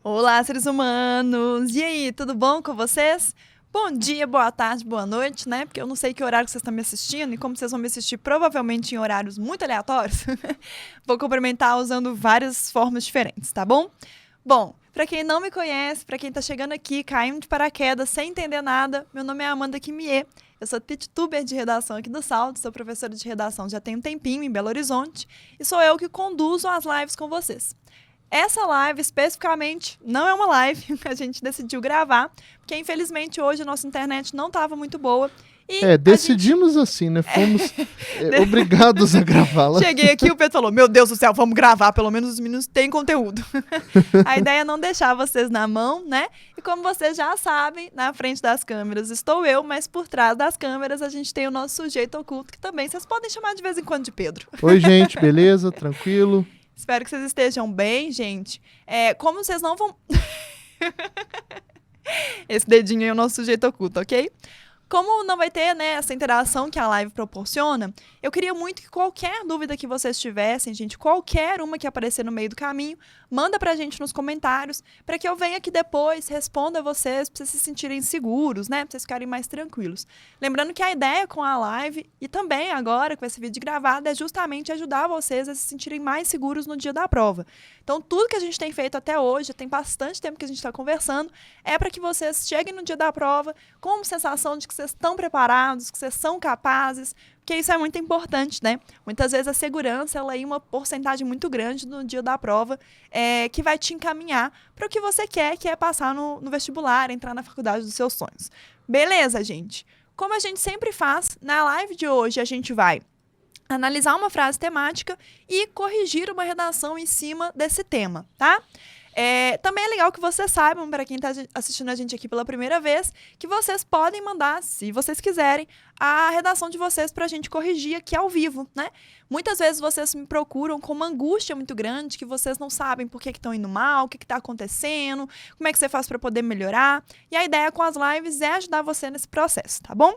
Olá, seres humanos! E aí, tudo bom com vocês? Bom dia, boa tarde, boa noite, né? Porque eu não sei que horário que vocês estão me assistindo e como vocês vão me assistir provavelmente em horários muito aleatórios, vou cumprimentar usando várias formas diferentes, tá bom? Bom, pra quem não me conhece, pra quem tá chegando aqui, caindo de paraquedas, sem entender nada, meu nome é Amanda Kimier, eu sou teachtuber de redação aqui do Salto, sou professora de redação já tem um tempinho em Belo Horizonte e sou eu que conduzo as lives com vocês. Essa live, especificamente, não é uma live que a gente decidiu gravar, porque infelizmente hoje a nossa internet não estava muito boa. E decidimos assim, né? Fomos obrigados a gravá-la. Cheguei aqui e o Pedro falou, meu Deus do céu, vamos gravar, pelo menos os meninos têm conteúdo. A ideia é não deixar vocês na mão, né? E como vocês já sabem, na frente das câmeras estou eu, mas por trás das câmeras a gente tem o nosso sujeito oculto, que também vocês podem chamar de vez em quando de Pedro. Oi, gente, beleza? Tranquilo? Espero que vocês estejam bem, gente. Como vocês não vão... Esse dedinho aí é o nosso sujeito oculto, ok? Como não vai ter, né, essa interação que a live proporciona, eu queria muito que qualquer dúvida que vocês tivessem, gente, qualquer uma que aparecer no meio do caminho, manda pra gente nos comentários, para que eu venha aqui depois, responda a vocês, pra vocês se sentirem seguros, né, pra vocês ficarem mais tranquilos. Lembrando que a ideia com a live, e também agora com esse vídeo gravado, é justamente ajudar vocês a se sentirem mais seguros no dia da prova. Então, tudo que a gente tem feito até hoje, tem bastante tempo que a gente está conversando, é para que vocês cheguem no dia da prova com uma sensação de que vocês estão preparados, que vocês são capazes, porque isso é muito importante, né? Muitas vezes a segurança, ela é uma porcentagem muito grande no dia da prova, que vai te encaminhar para o que você quer, que é passar no vestibular, entrar na faculdade dos seus sonhos. Beleza, gente? Como a gente sempre faz, na live de hoje a gente vai analisar uma frase temática e corrigir uma redação em cima desse tema, tá? Também é legal que vocês saibam, para quem está assistindo a gente aqui pela primeira vez, que vocês podem mandar, se vocês quiserem, a redação de vocês para a gente corrigir aqui ao vivo, né? Muitas vezes vocês me procuram com uma angústia muito grande, que vocês não sabem por que estão indo mal, o que está acontecendo, como é que você faz para poder melhorar. E a ideia com as lives é ajudar você nesse processo, tá bom?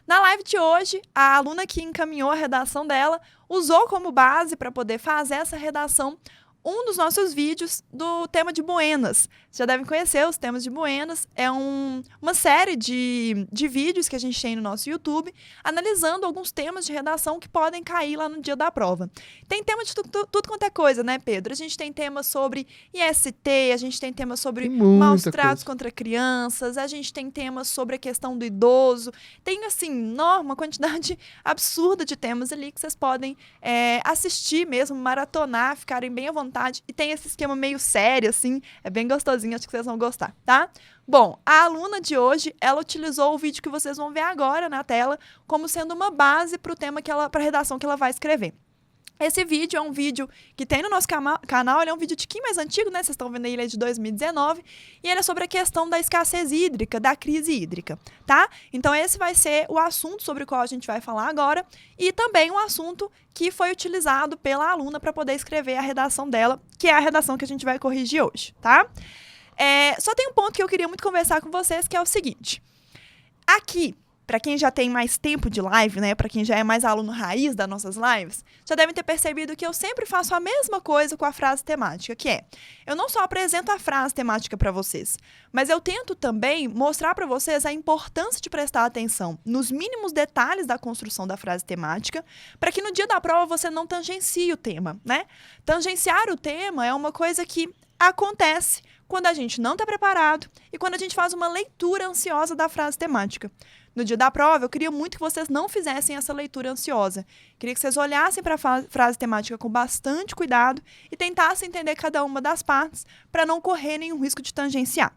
Na live de hoje, a aluna que encaminhou a redação dela usou como base para poder fazer essa redação um dos nossos vídeos do tema de Buenas. Vocês já devem conhecer os temas de Buenas. É uma série de vídeos que a gente tem no nosso YouTube, analisando alguns temas de redação que podem cair lá no dia da prova. Tem tema de tudo quanto é coisa, né, Pedro? A gente tem temas sobre IST, a gente tem temas sobre maus tratos contra crianças, a gente tem temas sobre a questão do idoso. Tem, assim, uma quantidade absurda de temas ali que vocês podem assistir mesmo, maratonar, ficarem bem à vontade. E tem esse esquema meio sério, assim, é bem gostosinho, acho que vocês vão gostar, tá? Bom, a aluna de hoje, ela utilizou o vídeo que vocês vão ver agora na tela como sendo uma base para o tema para a redação que ela vai escrever. Esse vídeo é um vídeo que tem no nosso canal, ele é um vídeo de mais antigo, né? Vocês estão vendo aí, ele é de 2019, e ele é sobre a questão da escassez hídrica, da crise hídrica, tá? Então esse vai ser o assunto sobre o qual a gente vai falar agora, e também um assunto que foi utilizado pela aluna para poder escrever a redação dela, que é a redação que a gente vai corrigir hoje, tá? Só tem um ponto que eu queria muito conversar com vocês, que é o seguinte. Aqui, para quem já tem mais tempo de live, né, para quem já é mais aluno raiz das nossas lives, já devem ter percebido que eu sempre faço a mesma coisa com a frase temática, que é, eu não só apresento a frase temática para vocês, mas eu tento também mostrar para vocês a importância de prestar atenção nos mínimos detalhes da construção da frase temática, para que no dia da prova você não tangencie o tema, né? Tangenciar o tema é uma coisa que acontece quando a gente não está preparado e quando a gente faz uma leitura ansiosa da frase temática. No dia da prova, eu queria muito que vocês não fizessem essa leitura ansiosa. Queria que vocês olhassem para a frase temática com bastante cuidado e tentassem entender cada uma das partes para não correr nenhum risco de tangenciar.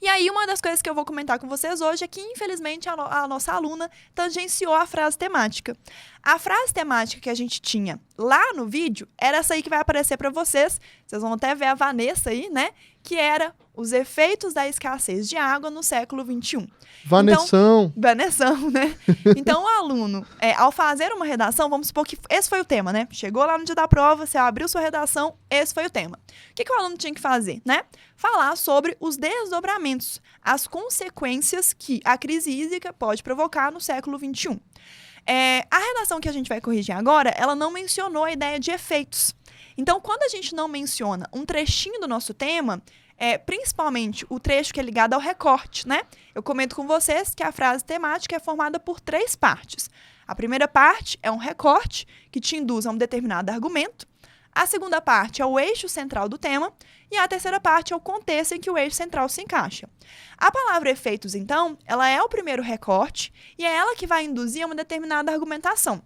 E aí, uma das coisas que eu vou comentar com vocês hoje é que, infelizmente, a nossa aluna tangenciou a frase temática. A frase temática que a gente tinha lá no vídeo era essa aí que vai aparecer para vocês. Vocês vão até ver a Vanessa aí, né? Que era os efeitos da escassez de água no século XXI. Vanessão. Então, Vanessão, né? Então, o aluno, ao fazer uma redação, vamos supor que esse foi o tema, né? Chegou lá no dia da prova, você abriu sua redação, esse foi o tema. O que o aluno tinha que fazer, né? Falar sobre os desdobramentos, as consequências que a crise hídrica pode provocar no século XXI. A redação que a gente vai corrigir agora, ela não mencionou a ideia de efeitos. Então, quando a gente não menciona um trechinho do nosso tema, principalmente o trecho que é ligado ao recorte, né? Eu comento com vocês que a frase temática é formada por 3 partes. A primeira parte é um recorte que te induz a um determinado argumento. A segunda parte é o eixo central do tema. E a terceira parte é o contexto em que o eixo central se encaixa. A palavra efeitos, então, ela é o primeiro recorte e é ela que vai induzir a uma determinada argumentação.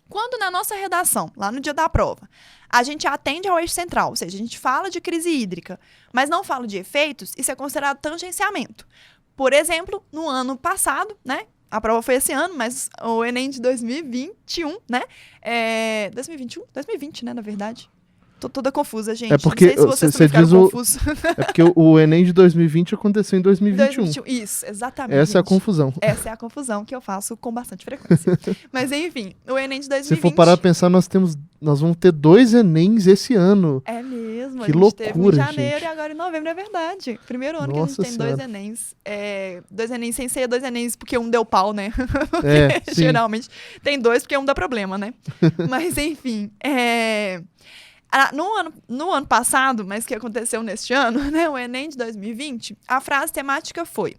Quando na nossa redação, lá no dia da prova, a gente atende ao eixo central, ou seja, a gente fala de crise hídrica, mas não fala de efeitos, isso é considerado tangenciamento. Por exemplo, no ano passado, né? A prova foi esse ano, mas o Enem de 2021, né? 2021? 2020, né, na verdade. Tô toda confusa, gente. É porque não sei se vocês também ficaram confusos. É porque o Enem de 2020 aconteceu em 2021. Isso, exatamente. Essa é a confusão. Essa é a confusão que eu faço com bastante frequência. Mas, enfim, o Enem de 2020... Se for parar pra pensar, nós vamos ter 2 Enems esse ano. É mesmo. Que a gente loucura, teve em janeiro gente. E agora em novembro, é verdade. Primeiro ano Nossa que a gente tem 2 Senhora. Enems. 2 Enems sem ser 2 Enems porque um deu pau, né? Sim. Geralmente tem 2 porque um dá problema, né? Mas, enfim, no ano passado, mas que aconteceu neste ano, né, o Enem de 2020, a frase temática foi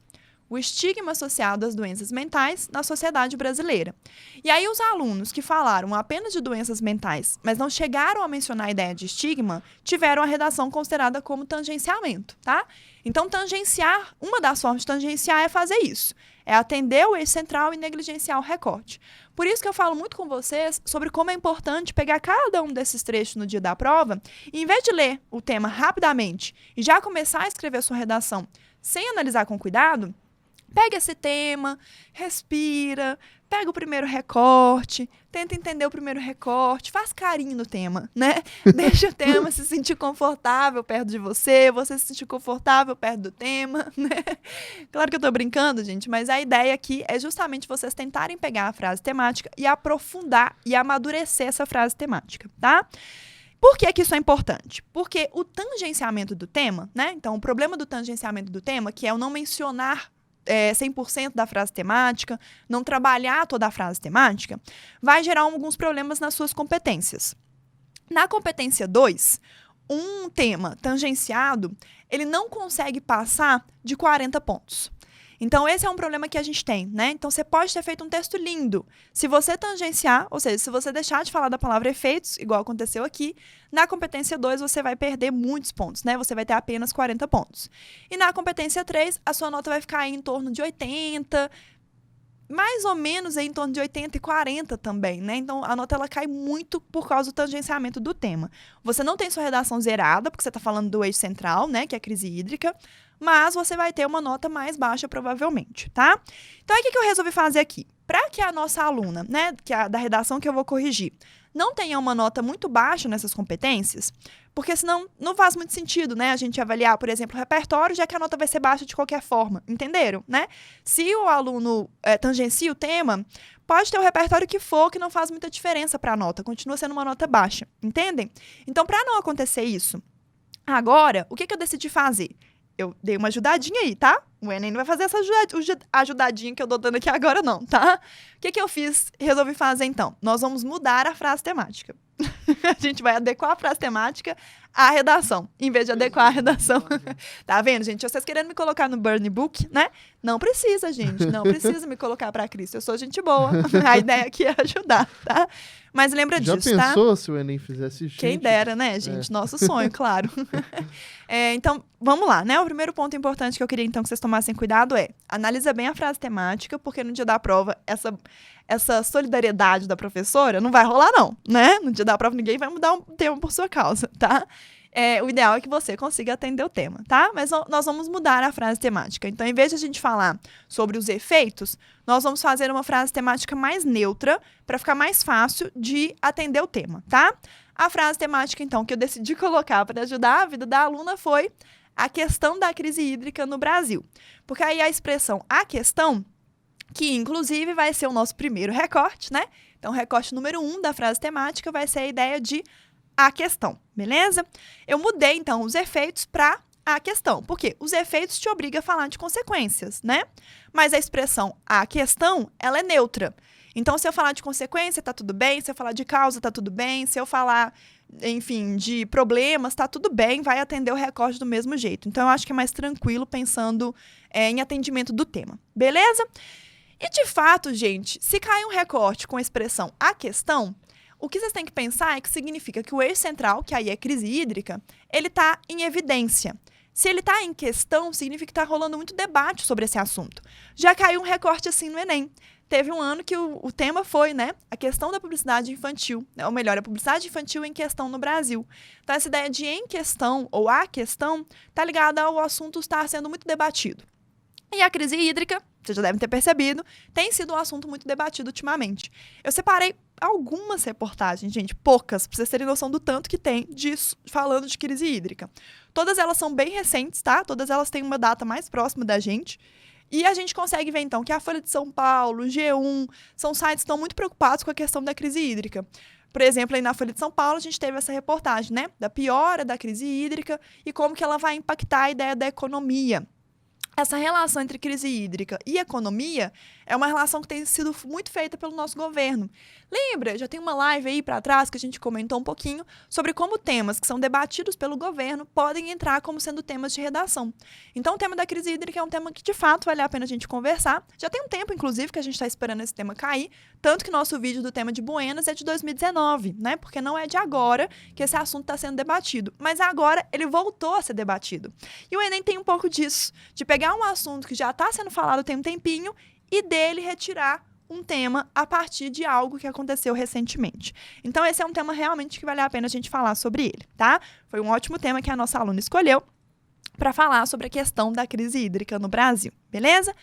o estigma associado às doenças mentais na sociedade brasileira. E aí os alunos que falaram apenas de doenças mentais, mas não chegaram a mencionar a ideia de estigma, tiveram a redação considerada como tangenciamento, tá? Então, tangenciar, uma das formas de tangenciar é fazer isso. É atender o eixo central e negligenciar o recorte. Por isso que eu falo muito com vocês sobre como é importante pegar cada um desses trechos no dia da prova e, em vez de ler o tema rapidamente e já começar a escrever a sua redação sem analisar com cuidado, pega esse tema, respira, pega o primeiro recorte, tenta entender o primeiro recorte, faz carinho no tema, né? Deixa o tema se sentir confortável perto de você se sentir confortável perto do tema, né? Claro que eu tô brincando, gente, mas a ideia aqui é justamente vocês tentarem pegar a frase temática e aprofundar e amadurecer essa frase temática, tá? Por que que isso é importante? Porque o tangenciamento do tema, né? Então, o problema do tangenciamento do tema, que é o não mencionar 100% da frase temática, não trabalhar toda a frase temática, vai gerar alguns problemas nas suas competências. Na competência 2, um tema tangenciado, ele não consegue passar de 40 pontos. Então, esse é um problema que a gente tem, né? Então, você pode ter feito um texto lindo. Se você tangenciar, ou seja, se você deixar de falar da palavra efeitos, igual aconteceu aqui, na competência 2 você vai perder muitos pontos, né? Você vai ter apenas 40 pontos. E na competência 3, a sua nota vai ficar aí em torno de 80, mais ou menos aí em torno de 80 e 40 também, né? Então, a nota ela cai muito por causa do tangenciamento do tema. Você não tem sua redação zerada, porque você está falando do eixo central, né? Que é a crise hídrica, mas você vai ter uma nota mais baixa, provavelmente, tá? Então, aí o que eu resolvi fazer aqui? Para que a nossa aluna, né, que é da redação que eu vou corrigir, não tenha uma nota muito baixa nessas competências, porque senão não faz muito sentido, né, a gente avaliar, por exemplo, o repertório, já que a nota vai ser baixa de qualquer forma, entenderam, né? Se o aluno tangencia o tema, pode ter o repertório que for, que não faz muita diferença para a nota, continua sendo uma nota baixa, entendem? Então, para não acontecer isso, agora, o que eu decidi fazer? Eu dei uma ajudadinha aí, tá? O Enem não vai fazer essa ajudadinha que eu tô dando aqui agora, não, tá? O que eu fiz? Resolvi fazer, então. Nós vamos mudar a frase temática. A gente vai adequar a frase temática à redação, em vez de adequar a redação. Tá vendo, gente? Vocês querendo me colocar no Burn Book, né? Não precisa, gente. Não precisa me colocar pra Cristo. Eu sou gente boa. A ideia aqui é ajudar, tá? Mas lembra disso, tá? Já pensou se o Enem fizesse isso? Quem dera, né, gente? Nosso sonho, claro. Então, vamos lá, né? O primeiro ponto importante que eu queria, então, que vocês tomassem cuidado é analisa bem a frase temática, porque no dia da prova, essa solidariedade da professora não vai rolar, não, né? No dia da prova, ninguém vai mudar um tema por sua causa, tá? O ideal é que você consiga atender o tema, tá? Mas nós vamos mudar a frase temática. Então, em vez de a gente falar sobre os efeitos, nós vamos fazer uma frase temática mais neutra para ficar mais fácil de atender o tema, tá? A frase temática, então, que eu decidi colocar para ajudar a vida da aluna foi a questão da crise hídrica no Brasil. Porque aí a expressão a questão, que inclusive vai ser o nosso primeiro recorte, né? Então, o recorte número 1 da frase temática vai ser a ideia de a questão, beleza? Eu mudei, então, os efeitos para a questão. Por quê? Os efeitos te obrigam a falar de consequências, né? Mas a expressão a questão, ela é neutra. Então, se eu falar de consequência, tá tudo bem. Se eu falar de causa, tá tudo bem. Se eu falar enfim, de problemas, tá tudo bem, vai atender o recorte do mesmo jeito. Então, eu acho que é mais tranquilo pensando em atendimento do tema, beleza? E, de fato, gente, se cair um recorte com a expressão "a questão", o que vocês têm que pensar é que significa que o eixo central, que aí é crise hídrica, ele está em evidência. Se ele está em questão, significa que está rolando muito debate sobre esse assunto. Já caiu um recorte assim no Enem. Teve um ano que o tema foi, né, a questão da publicidade infantil, ou melhor, a publicidade infantil em questão no Brasil. Então, essa ideia de em questão ou a questão está ligada ao assunto estar sendo muito debatido. E a crise hídrica, vocês já devem ter percebido, tem sido um assunto muito debatido ultimamente. Eu separei algumas reportagens, gente, poucas, para vocês terem noção do tanto que tem disso, falando de crise hídrica. Todas elas são bem recentes, tá? Todas elas têm uma data mais próxima da gente. E a gente consegue ver, então, que a Folha de São Paulo, G1, são sites que estão muito preocupados com a questão da crise hídrica. Por exemplo, aí na Folha de São Paulo, a gente teve essa reportagem, né, da piora da crise hídrica e como que ela vai impactar a ideia da economia. Essa relação entre crise hídrica e economia é uma relação que tem sido muito feita pelo nosso governo. Lembra? Já tem uma live aí para trás que a gente comentou um pouquinho sobre como temas que são debatidos pelo governo podem entrar como sendo temas de redação. Então, o tema da crise hídrica é um tema que, de fato, vale a pena a gente conversar. Já tem um tempo, inclusive, que a gente está esperando esse tema cair, tanto que nosso vídeo do tema de Buenas é de 2019, né? Porque não é de agora que esse assunto está sendo debatido. Mas agora ele voltou a ser debatido. E o Enem tem um pouco disso, de pegar um assunto que já está sendo falado tem um tempinho e dele retirar um tema a partir de algo que aconteceu recentemente. Então, esse é um tema realmente que vale a pena a gente falar sobre ele, tá? Foi um ótimo tema que a nossa aluna escolheu para falar sobre a questão da crise hídrica no Brasil, beleza?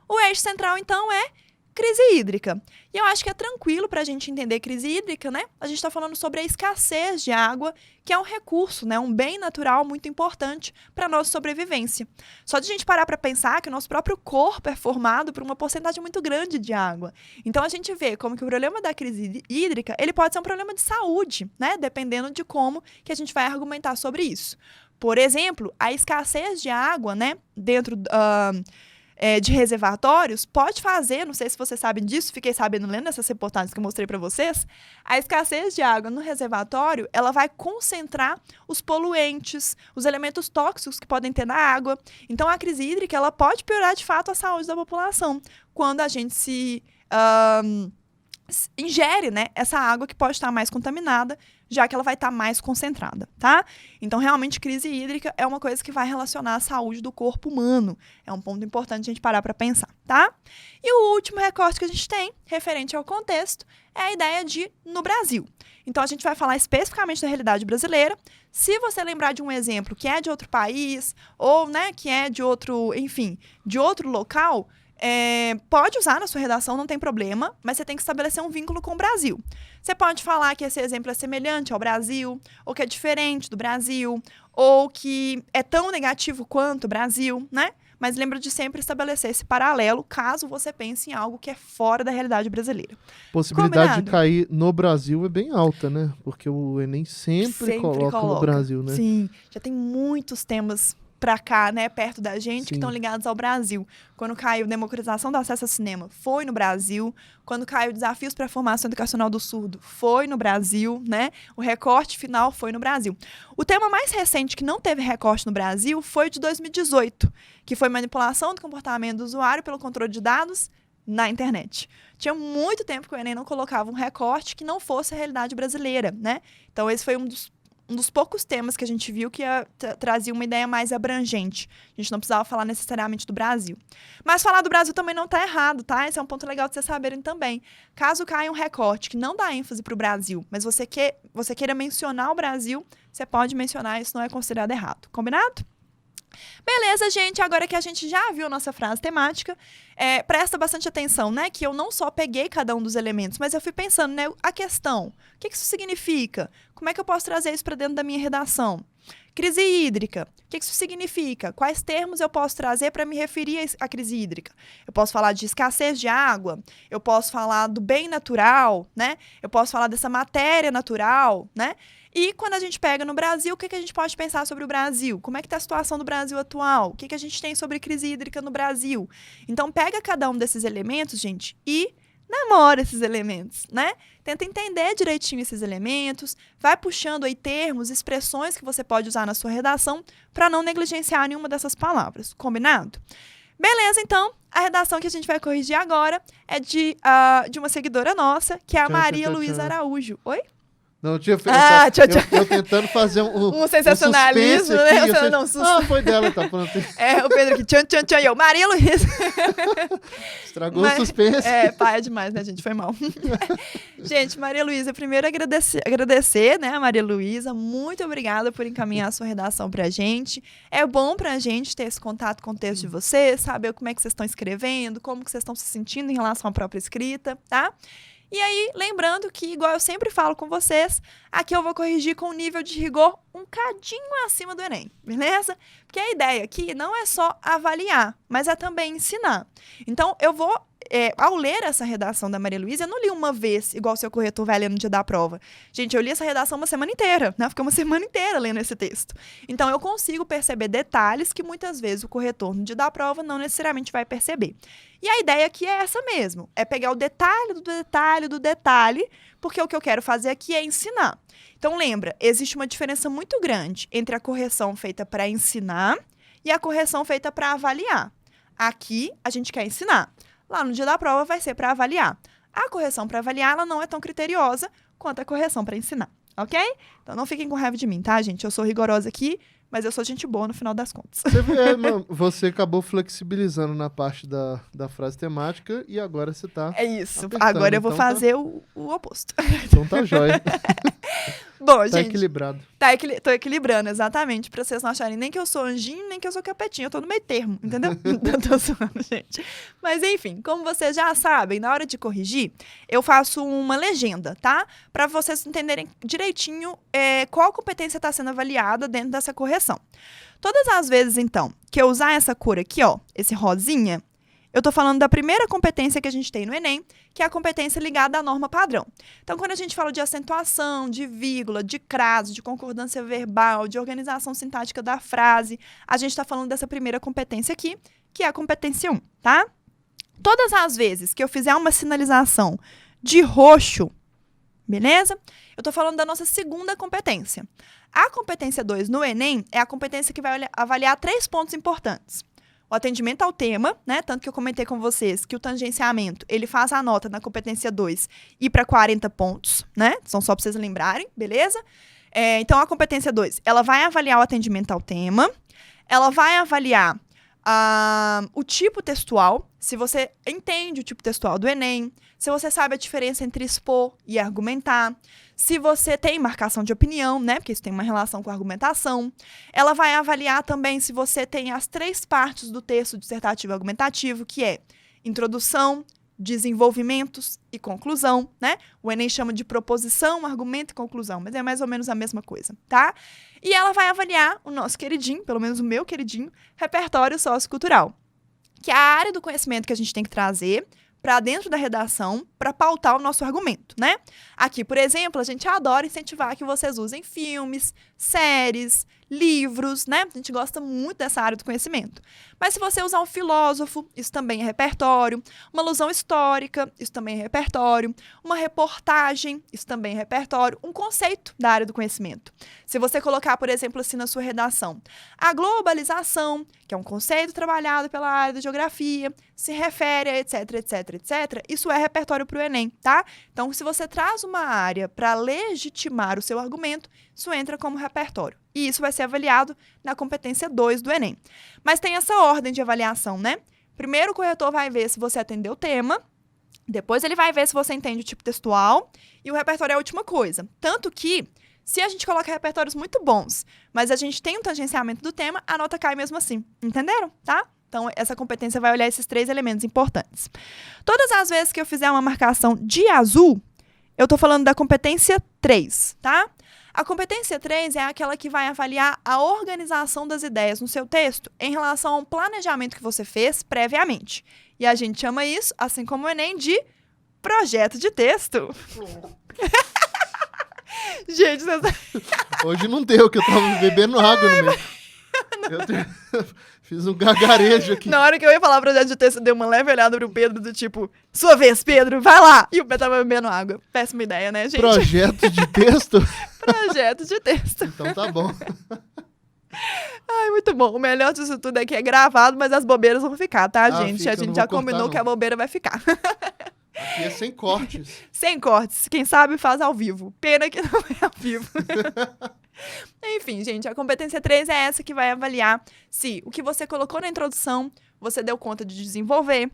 O eixo central, então, é crise hídrica. E eu acho que é tranquilo para a gente entender crise hídrica, né? A gente está falando sobre a escassez de água, que é um recurso, né? Um bem natural muito importante para a nossa sobrevivência. Só de a gente parar para pensar que o nosso próprio corpo é formado por uma porcentagem muito grande de água. Então, a gente vê como que o problema da crise hídrica, ele pode ser um problema de saúde, né? Dependendo de como que a gente vai argumentar sobre isso. Por exemplo, a escassez de água, né? Dentro de reservatórios, pode fazer, não sei se vocês sabem disso, fiquei sabendo lendo essas reportagens que eu mostrei para vocês, a escassez de água no reservatório, ela vai concentrar os poluentes, os elementos tóxicos que podem ter na água. Então, a crise hídrica, ela pode piorar, de fato, a saúde da população, quando a gente ingere, né, essa água que pode estar mais contaminada, já que ela vai estar mais concentrada, tá? Então, realmente, crise hídrica é uma coisa que vai relacionar a saúde do corpo humano. É um ponto importante a gente parar para pensar, tá? E o último recorte que a gente tem, referente ao contexto, é a ideia de no Brasil. Então, a gente vai falar especificamente da realidade brasileira. Se você lembrar de um exemplo que é de outro país, ou, né, que é de outro, enfim, de outro local, pode usar na sua redação, não tem problema, mas você tem que estabelecer um vínculo com o Brasil. Você pode falar que esse exemplo é semelhante ao Brasil, ou que é diferente do Brasil, ou que é tão negativo quanto o Brasil, né? Mas lembra de sempre estabelecer esse paralelo, caso você pense em algo que é fora da realidade brasileira. Possibilidade Combinado? de cair no Brasil é bem alta, né? Porque o Enem sempre coloca no Brasil, né? Sim, já tem muitos temas para cá, né, perto da gente, Sim. que estão ligados ao Brasil. Quando caiu democratização do acesso ao cinema, foi no Brasil. Quando caiu desafios para a formação educacional do surdo, foi no Brasil, né? O recorte final foi no Brasil. O tema mais recente que não teve recorte no Brasil foi o de 2018, que foi manipulação do comportamento do usuário pelo controle de dados na internet. Tinha muito tempo que o Enem não colocava um recorte que não fosse a realidade brasileira, né? Então, esse foi um dos poucos temas que a gente viu que trazia uma ideia mais abrangente. A gente não precisava falar necessariamente do Brasil. Mas falar do Brasil também não está errado, tá? Esse é um ponto legal de vocês saberem também. Caso caia um recorte que não dá ênfase para o Brasil, mas você queira mencionar o Brasil, você pode mencionar, isso não é considerado errado. Combinado? Beleza, gente, agora que a gente já viu a nossa frase temática, presta bastante atenção, né, que eu não só peguei cada um dos elementos, mas eu fui pensando, né, a questão, o que isso significa? Como é que eu posso trazer isso para dentro da minha redação? Crise hídrica, o que isso significa? Quais termos eu posso trazer para me referir à crise hídrica? Eu posso falar de escassez de água, eu posso falar do bem natural, né, eu posso falar dessa matéria natural, né? E quando a gente pega no Brasil, o que a gente pode pensar sobre o Brasil? Como é que está a situação do Brasil atual? O que a gente tem sobre crise hídrica no Brasil? Então, pega cada um desses elementos, gente, e namora esses elementos, né? Tenta entender direitinho esses elementos, vai puxando aí termos, expressões que você pode usar na sua redação para não negligenciar nenhuma dessas palavras. Combinado? Beleza, então, a redação que a gente vai corrigir agora é de uma seguidora nossa, que é a Maria Luísa Araújo. Oi? Não, eu tinha feito. Eu tentando fazer um sensacionalismo, né? Foi dela, tá pronto. O Pedro aqui, tchan, e eu, Maria Luísa. Estragou o suspense. Pai é demais, né, gente? Foi mal. Gente, Maria Luísa, primeiro agradecer, né, a Maria Luísa. Muito obrigada por encaminhar a sua redação pra gente. É bom pra gente ter esse contato com o texto de vocês, saber como é que vocês estão escrevendo, como que vocês estão se sentindo em relação à própria escrita, tá? E aí, lembrando que, igual eu sempre falo com vocês, aqui eu vou corrigir com um nível de rigor um cadinho acima do Enem, beleza? Porque a ideia aqui não é só avaliar, mas é também ensinar. Então, eu vou, ao ler essa redação da Maria Luísa, eu não li uma vez, igual o seu corretor vai ler no dia da prova. Gente, eu li essa redação uma semana inteira, né? Fiquei uma semana inteira lendo esse texto. Então, eu consigo perceber detalhes que muitas vezes o corretor no dia da prova não necessariamente vai perceber. E a ideia aqui é essa mesmo, é pegar o detalhe do detalhe do detalhe, porque o que eu quero fazer aqui é ensinar. Então, lembra, existe uma diferença muito grande entre a correção feita para ensinar e a correção feita para avaliar. Aqui, a gente quer ensinar. Lá no dia da prova vai ser para avaliar. A correção para avaliar, ela não é tão criteriosa quanto a correção para ensinar, ok? Então, não fiquem com raiva de mim, tá, gente? Eu sou rigorosa aqui, mas eu sou gente boa no final das contas. Você acabou flexibilizando na parte da frase temática e agora você tá... É isso. Agora eu vou fazer o oposto. Então tá jóia. Bom, gente... Tá equilibrado. Tô equilibrando, exatamente, pra vocês não acharem nem que eu sou anjinho, nem que eu sou capetinho. Eu tô no meio termo, entendeu? Tô zoando, gente. Mas, enfim, como vocês já sabem, na hora de corrigir, eu faço uma legenda, tá? Pra vocês entenderem direitinho qual competência tá sendo avaliada dentro dessa correção. Todas as vezes, então, que eu usar essa cor aqui, ó, esse rosinha, eu tô falando da primeira competência que a gente tem no Enem, que é a competência ligada à norma padrão. Então, quando a gente fala de acentuação, de vírgula, de crase, de concordância verbal, de organização sintática da frase, a gente tá falando dessa primeira competência aqui, que é a competência 1, tá? Todas as vezes que eu fizer uma sinalização de roxo, beleza? Eu tô falando da nossa segunda competência. A competência 2 no Enem é a competência que vai avaliar 3 pontos importantes. O atendimento ao tema, né? Tanto que eu comentei com vocês que o tangenciamento, ele faz a nota na competência 2 ir para 40 pontos, né? São só para vocês lembrarem, beleza? Então, a competência 2, ela vai avaliar o atendimento ao tema, ela vai avaliar o tipo textual, se você entende o tipo textual do Enem, se você sabe a diferença entre expor e argumentar, se você tem marcação de opinião, né, porque isso tem uma relação com a argumentação. Ela vai avaliar também se você tem as 3 partes do texto dissertativo e argumentativo, que é introdução, desenvolvimentos e conclusão, né? O Enem chama de proposição, argumento e conclusão, mas é mais ou menos a mesma coisa, tá? E ela vai avaliar o nosso queridinho, pelo menos o meu queridinho, repertório sociocultural, que é a área do conhecimento que a gente tem que trazer para dentro da redação para pautar o nosso argumento, né? Aqui, por exemplo, a gente adora incentivar que vocês usem filmes, séries, livros, né? A gente gosta muito dessa área do conhecimento. Mas se você usar um filósofo, isso também é repertório. Uma alusão histórica, isso também é repertório. Uma reportagem, isso também é repertório. Um conceito da área do conhecimento. Se você colocar, por exemplo, assim na sua redação, a globalização, que é um conceito trabalhado pela área da geografia, se refere a etc, etc, etc, isso é repertório para o Enem, tá? Então, se você traz uma área para legitimar o seu argumento, isso entra como repertório. E isso vai ser avaliado na competência 2 do Enem. Mas tem essa ordem de avaliação, né? Primeiro o corretor vai ver se você atendeu o tema, depois ele vai ver se você entende o tipo textual, e o repertório é a última coisa. Tanto que, se a gente coloca repertórios muito bons, mas a gente tem um tangenciamento do tema, a nota cai mesmo assim. Entenderam? Tá? Então, essa competência vai olhar esses 3 elementos importantes. Todas as vezes que eu fizer uma marcação de azul, eu tô falando da competência 3, tá? A competência 3 é aquela que vai avaliar a organização das ideias no seu texto em relação ao planejamento que você fez previamente. E a gente chama isso, assim como o Enem, de projeto de texto. Gente, hoje não deu, que eu tava bebendo água no meio. Fiz um gargarejo aqui. Na hora que eu ia falar projeto de texto, eu dei uma leve olhada pro Pedro, do tipo, sua vez, Pedro, vai lá! E o Pedro tava bebendo água. Péssima ideia, né, gente? Projeto de texto? Projeto de texto. Então tá bom. Ai, muito bom. O melhor disso tudo é que é gravado, mas as bobeiras vão ficar, tá, gente? Fica, a gente já combinou que a bobeira vai ficar. Aqui é sem cortes. Sem cortes. Quem sabe faz ao vivo. Pena que não é ao vivo. Enfim, gente, a competência 3 é essa que vai avaliar se o que você colocou na introdução, você deu conta de desenvolver.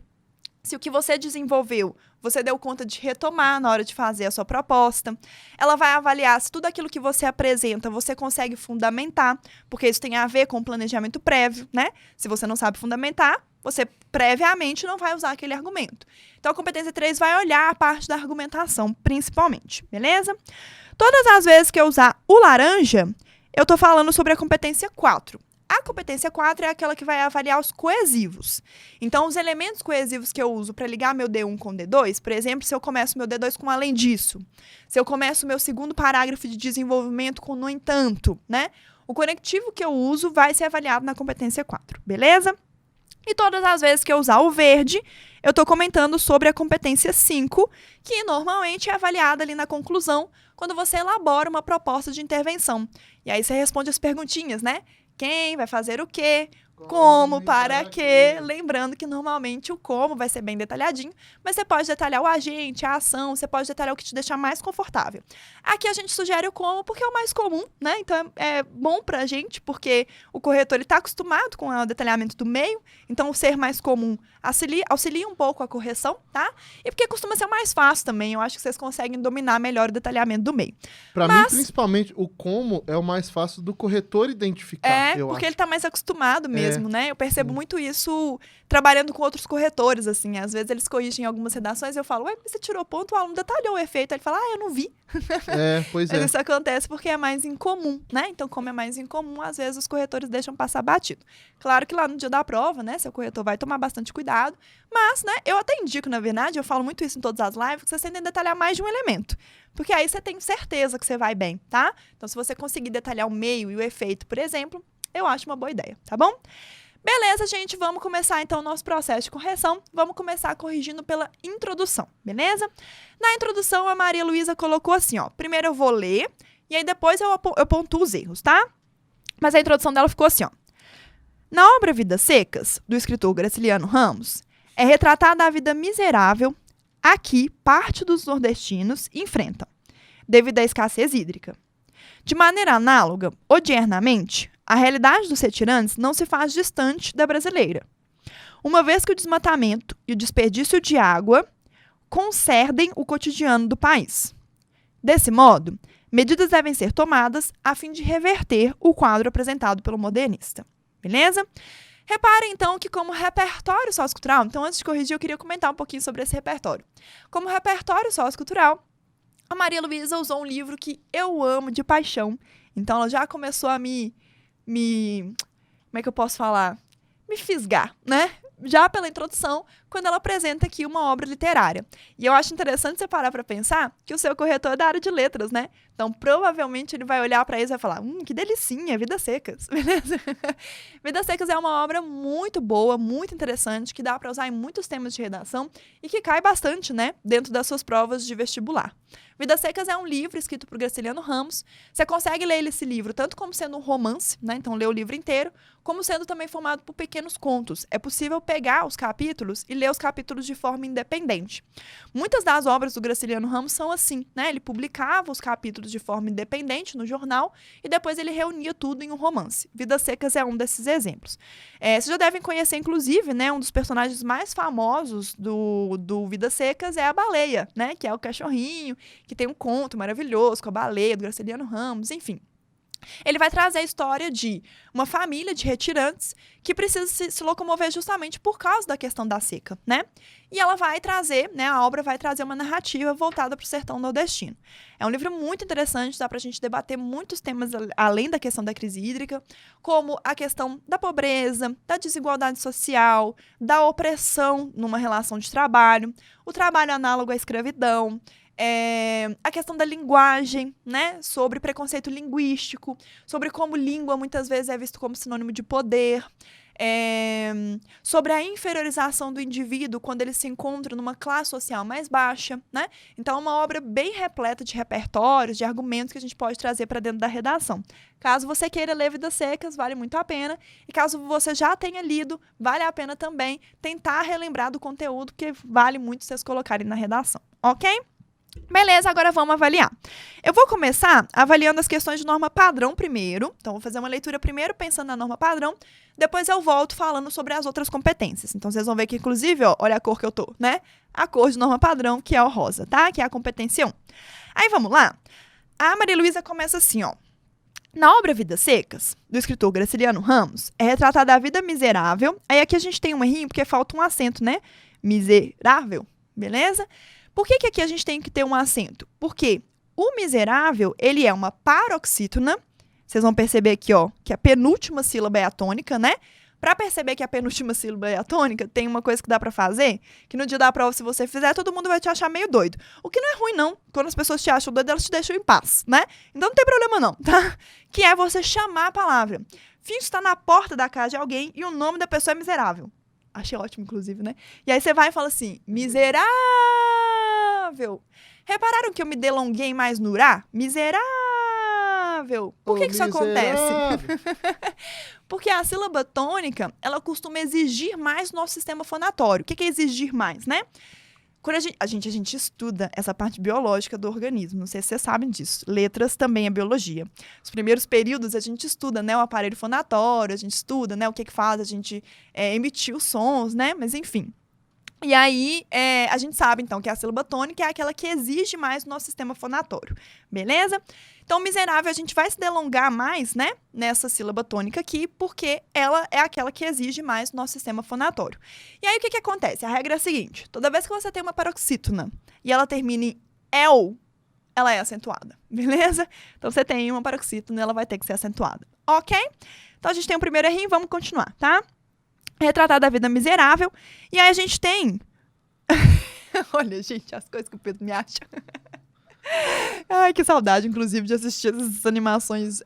Se o que você desenvolveu, você deu conta de retomar na hora de fazer a sua proposta. Ela vai avaliar se tudo aquilo que você apresenta, você consegue fundamentar, porque isso tem a ver com o planejamento prévio, né? Se você não sabe fundamentar, você previamente não vai usar aquele argumento. Então, a competência 3 vai olhar a parte da argumentação, principalmente, beleza? Todas as vezes que eu usar o laranja, eu estou falando sobre a competência 4. A competência 4 é aquela que vai avaliar os coesivos. Então, os elementos coesivos que eu uso para ligar meu D1 com D2, por exemplo, se eu começo meu D2 com além disso, se eu começo meu segundo parágrafo de desenvolvimento com no entanto, né? O conectivo que eu uso vai ser avaliado na competência 4, beleza? E todas as vezes que eu usar o verde, eu estou comentando sobre a competência 5, que normalmente é avaliada ali na conclusão, quando você elabora uma proposta de intervenção. E aí você responde as perguntinhas, né? Quem vai fazer o quê? Como, para quê? Lembrando que normalmente o como vai ser bem detalhadinho, mas você pode detalhar o agente, a ação, você pode detalhar o que te deixar mais confortável. Aqui a gente sugere o como porque é o mais comum, né? Então é bom pra gente, porque o corretor está acostumado com o detalhamento do meio, então o ser mais comum auxilia um pouco a correção, tá? E porque costuma ser o mais fácil também, eu acho que vocês conseguem dominar melhor o detalhamento do meio. Pra mim, principalmente, o como é o mais fácil do corretor identificar, eu porque acho. ele tá mais acostumado mesmo, né? Eu percebo muito isso trabalhando com outros corretores, assim. Às vezes eles corrigem algumas redações e eu falo, ué, você tirou ponto, o aluno detalhou o efeito. Aí ele fala, eu não vi. Pois Mas isso acontece porque é mais incomum, né? Então, como é mais incomum, às vezes os corretores deixam passar batido. Claro que lá no dia da prova, né, seu corretor vai tomar bastante cuidado, mas, né, eu até indico, na verdade, eu falo muito isso em todas as lives, que vocês tentem detalhar mais de um elemento. Porque aí você tem certeza que você vai bem, tá? Então, se você conseguir detalhar o meio e o efeito, por exemplo, eu acho uma boa ideia, tá bom? Beleza, gente, vamos começar então o nosso processo de correção. Vamos começar corrigindo pela introdução, beleza? Na introdução, a Maria Luísa colocou assim, ó. Primeiro eu vou ler e aí depois eu pontuo os erros, tá? Mas a introdução dela ficou assim, ó. Na obra Vidas Secas, do escritor Graciliano Ramos, é retratada a vida miserável a que parte dos nordestinos enfrentam, devido à escassez hídrica. De maneira análoga, odiernamente, a realidade dos retirantes não se faz distante da brasileira, uma vez que o desmatamento e o desperdício de água concernem o cotidiano do país. Desse modo, medidas devem ser tomadas a fim de reverter o quadro apresentado pelo modernista. Beleza? Reparem, então, que como repertório sociocultural, então antes de corrigir, eu queria comentar um pouquinho sobre esse repertório. Como repertório sociocultural, a Maria Luísa usou um livro que eu amo de paixão. Então, ela já começou a como é que eu posso falar? Me fisgar, né? Já pela introdução, quando ela apresenta aqui uma obra literária. E eu acho interessante você parar para pensar que o seu corretor é da área de letras, né? Então, provavelmente, ele vai olhar para isso e vai falar, que delicinha, Vidas Secas, beleza? Vidas Secas é uma obra muito boa, muito interessante, que dá para usar em muitos temas de redação e que cai bastante, né, dentro das suas provas de vestibular. Vidas Secas é um livro escrito por Graciliano Ramos. Você consegue ler esse livro tanto como sendo um romance, né, então ler o livro inteiro, como sendo também formado por pequenos contos. É possível pegar os capítulos e ler os capítulos de forma independente. Muitas das obras do Graciliano Ramos são assim, né? Ele publicava os capítulos de forma independente no jornal e depois ele reunia tudo em um romance. Vidas Secas é um desses exemplos. Vocês já devem conhecer, inclusive, né, um dos personagens mais famosos do Vidas Secas é a baleia, né? Que é o cachorrinho, que tem um conto maravilhoso com a baleia do Graciliano Ramos, enfim. Ele vai trazer a história de uma família de retirantes que precisa se locomover justamente por causa da questão da seca, né? E ela vai trazer, né, a obra vai trazer uma narrativa voltada para o sertão nordestino. É um livro muito interessante, dá para a gente debater muitos temas além da questão da crise hídrica, como a questão da pobreza, da desigualdade social, da opressão numa relação de trabalho, o trabalho análogo à escravidão, A questão da linguagem, né? Sobre preconceito linguístico, sobre como língua muitas vezes é visto como sinônimo de poder, sobre a inferiorização do indivíduo quando ele se encontra numa classe social mais baixa, né? Então, é uma obra bem repleta de repertórios, de argumentos que a gente pode trazer para dentro da redação. Caso você queira ler Vidas Secas, vale muito a pena. E caso você já tenha lido, vale a pena também tentar relembrar do conteúdo, que vale muito vocês colocarem na redação, ok? Beleza, agora vamos avaliar. Eu vou começar avaliando as questões de norma padrão primeiro. Então, vou fazer uma leitura primeiro pensando na norma padrão. Depois eu volto falando sobre as outras competências. Então, vocês vão ver que, inclusive, ó, olha a cor que eu tô, né? A cor de norma padrão, que é o rosa, tá? Que é a competência 1. Aí, vamos lá. A Maria Luísa começa assim, ó. Na obra Vidas Secas, do escritor Graciliano Ramos, é retratada a vida miserável. Aí, aqui a gente tem um errinho, porque falta um acento, né? Miserável, beleza? Por que aqui a gente tem que ter um acento? Porque o miserável, ele é uma paroxítona. Vocês vão perceber aqui, ó, que a penúltima sílaba é a tônica, né? Para perceber que a penúltima sílaba é a tônica, tem uma coisa que dá para fazer, que no dia da prova, se você fizer, todo mundo vai te achar meio doido. O que não é ruim, não. Quando as pessoas te acham doido, elas te deixam em paz, né? Então não tem problema, não, tá? Que é você chamar a palavra. Finge estar na porta da casa de alguém e o nome da pessoa é miserável. Achei ótimo, inclusive, né? E aí você vai e fala assim, miserável. Repararam que eu me delonguei mais no rá? Miserável. Por que isso acontece? Porque a sílaba tônica, ela costuma exigir mais no nosso sistema fonatório. O que é exigir mais, né? Quando a gente estuda essa parte biológica do organismo, não sei se vocês sabem disso. Letras também é biologia. Os primeiros períodos a gente estuda, né, o aparelho fonatório, a gente estuda, né, o que faz a gente emitir os sons, né, mas enfim. E aí, a gente sabe, então, que a sílaba tônica é aquela que exige mais no nosso sistema fonatório, beleza? Então, miserável, a gente vai se delongar mais, né, nessa sílaba tônica aqui, porque ela é aquela que exige mais no nosso sistema fonatório. E aí, o que acontece? A regra é a seguinte, toda vez que você tem uma paroxítona e ela termina em el, ela é acentuada, beleza? Então, você tem uma paroxítona e ela vai ter que ser acentuada, ok? Então, a gente tem o primeiro errinho, vamos continuar, tá? Retratada a vida miserável. E aí a gente tem... Olha, gente, as coisas que o Pedro me acha. Ai, que saudade, inclusive, de assistir essas animações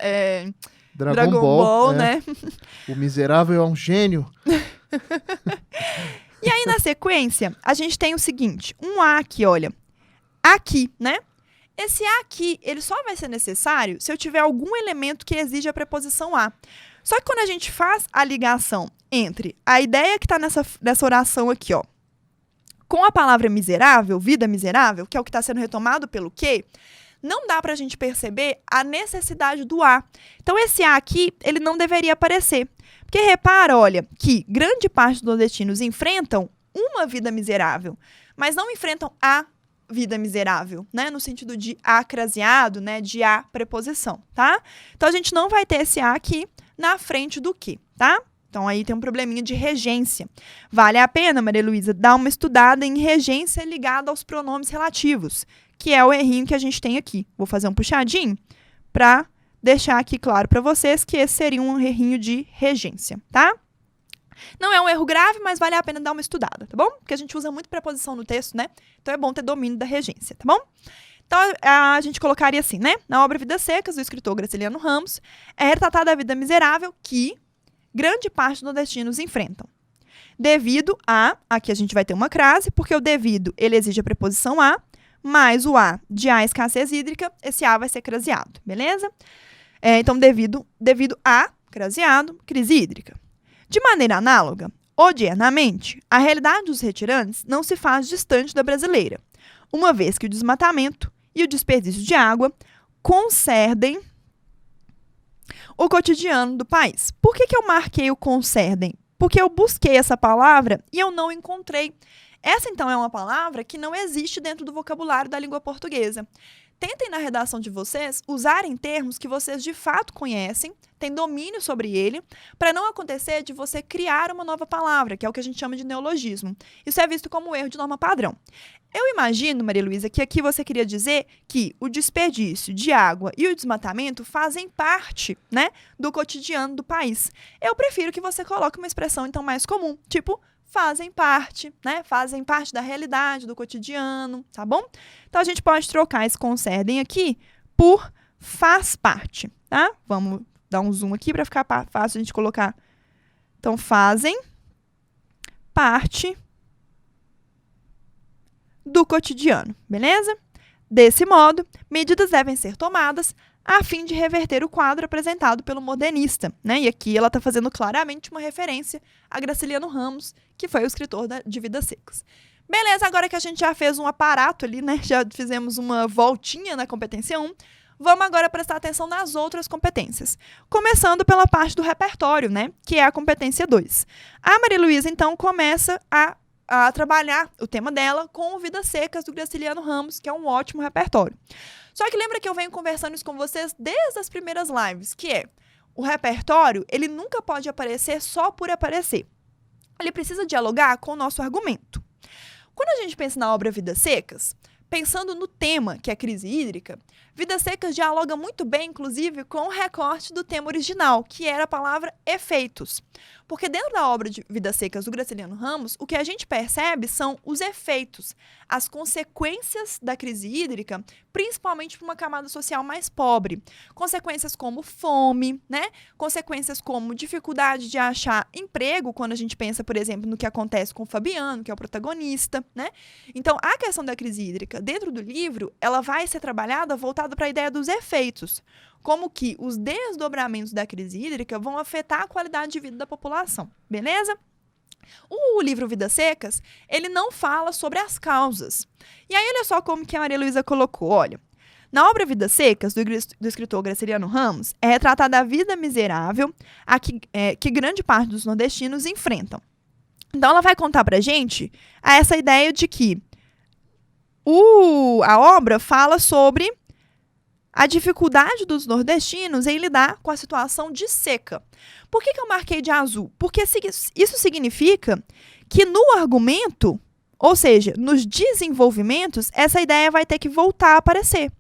Dragon Ball, né? O miserável é um gênio. E aí, na sequência, a gente tem o seguinte. Um A aqui, olha. Aqui, né? Esse A aqui, ele só vai ser necessário se eu tiver algum elemento que exige a preposição a. Só que quando a gente faz a ligação entre a ideia que está nessa oração aqui, ó, com a palavra miserável, vida miserável, que é o que está sendo retomado pelo que, não dá para a gente perceber a necessidade do A. Então, esse A aqui, ele não deveria aparecer. Porque repara, olha, que grande parte dos nordestinos enfrentam uma vida miserável, mas não enfrentam a vida miserável, né? No sentido de A craseado, né? De A preposição, tá? Então, a gente não vai ter esse A aqui na frente do que, tá? Então, aí tem um probleminha de regência. Vale a pena, Maria Luísa, dar uma estudada em regência ligada aos pronomes relativos, que é o errinho que a gente tem aqui. Vou fazer um puxadinho para deixar aqui claro para vocês que esse seria um errinho de regência, tá? Não é um erro grave, mas vale a pena dar uma estudada, tá bom? Porque a gente usa muito preposição no texto, né? Então, é bom ter domínio da regência, tá bom? Então, a gente colocaria assim, né? Na obra Vidas Secas, do escritor Graciliano Ramos, é retratada a vida miserável que grande parte dos nordestinos enfrentam. Devido a, aqui a gente vai ter uma crase, porque o devido, ele exige a preposição a, mais o a de a escassez hídrica, esse a vai ser craseado, beleza? Então, devido a, craseado, crise hídrica. De maneira análoga, odiernamente, a realidade dos retirantes não se faz distante da brasileira, uma vez que o desmatamento e o desperdício de água concedem o cotidiano do país. Por que eu marquei o concedem? Porque eu busquei essa palavra e eu não encontrei. Essa, então, é uma palavra que não existe dentro do vocabulário da língua portuguesa. Tentem, na redação de vocês, usarem termos que vocês de fato conhecem, tem domínio sobre ele, para não acontecer de você criar uma nova palavra, que é o que a gente chama de neologismo. Isso é visto como um erro de norma padrão. Eu imagino, Maria Luísa, que aqui você queria dizer que o desperdício de água e o desmatamento fazem parte, né, do cotidiano do país. Eu prefiro que você coloque uma expressão, então, mais comum, tipo, fazem parte, né, fazem parte da realidade, do cotidiano, tá bom? Então, a gente pode trocar esse concedem aqui por faz parte, tá? Vamos dar um zoom aqui para ficar fácil a gente colocar. Então, fazem parte do cotidiano, beleza? Desse modo, medidas devem ser tomadas a fim de reverter o quadro apresentado pelo modernista, né? E aqui ela está fazendo claramente uma referência a Graciliano Ramos, que foi o escritor de Vidas Secas. Beleza, agora que a gente já fez um aparato ali, né? Já fizemos uma voltinha na competência 1, vamos agora prestar atenção nas outras competências. Começando pela parte do repertório, né? Que é a competência 2. A Maria Luísa, então, começa a trabalhar o tema dela com o Vidas Secas, do Graciliano Ramos, que é um ótimo repertório. Só que lembra que eu venho conversando isso com vocês desde as primeiras lives, que é, o repertório, ele nunca pode aparecer só por aparecer. Ele precisa dialogar com o nosso argumento. Quando a gente pensa na obra Vidas Secas, pensando no tema, que é a crise hídrica, Vidas Secas dialoga muito bem, inclusive, com o recorte do tema original, que era a palavra efeitos. Porque dentro da obra de Vidas Secas do Graciliano Ramos, o que a gente percebe são os efeitos, as consequências da crise hídrica, principalmente para uma camada social mais pobre. Consequências como fome, né? Consequências como dificuldade de achar emprego, quando a gente pensa, por exemplo, no que acontece com o Fabiano, que é o protagonista, né? Então, a questão da crise hídrica, dentro do livro, ela vai ser trabalhada voltada para a ideia dos efeitos, como que os desdobramentos da crise hídrica vão afetar a qualidade de vida da população, beleza? O livro Vidas Secas, ele não fala sobre as causas. E aí, olha só como que a Maria Luísa colocou, olha. Na obra Vidas Secas, do escritor Graciliano Ramos, é retratada a vida miserável que grande parte dos nordestinos enfrentam. Então, ela vai contar pra gente essa ideia de que a obra fala sobre a dificuldade dos nordestinos em lidar com a situação de seca. Por que eu marquei de azul? Porque isso significa que no argumento, ou seja, nos desenvolvimentos, essa ideia vai ter que voltar a aparecer.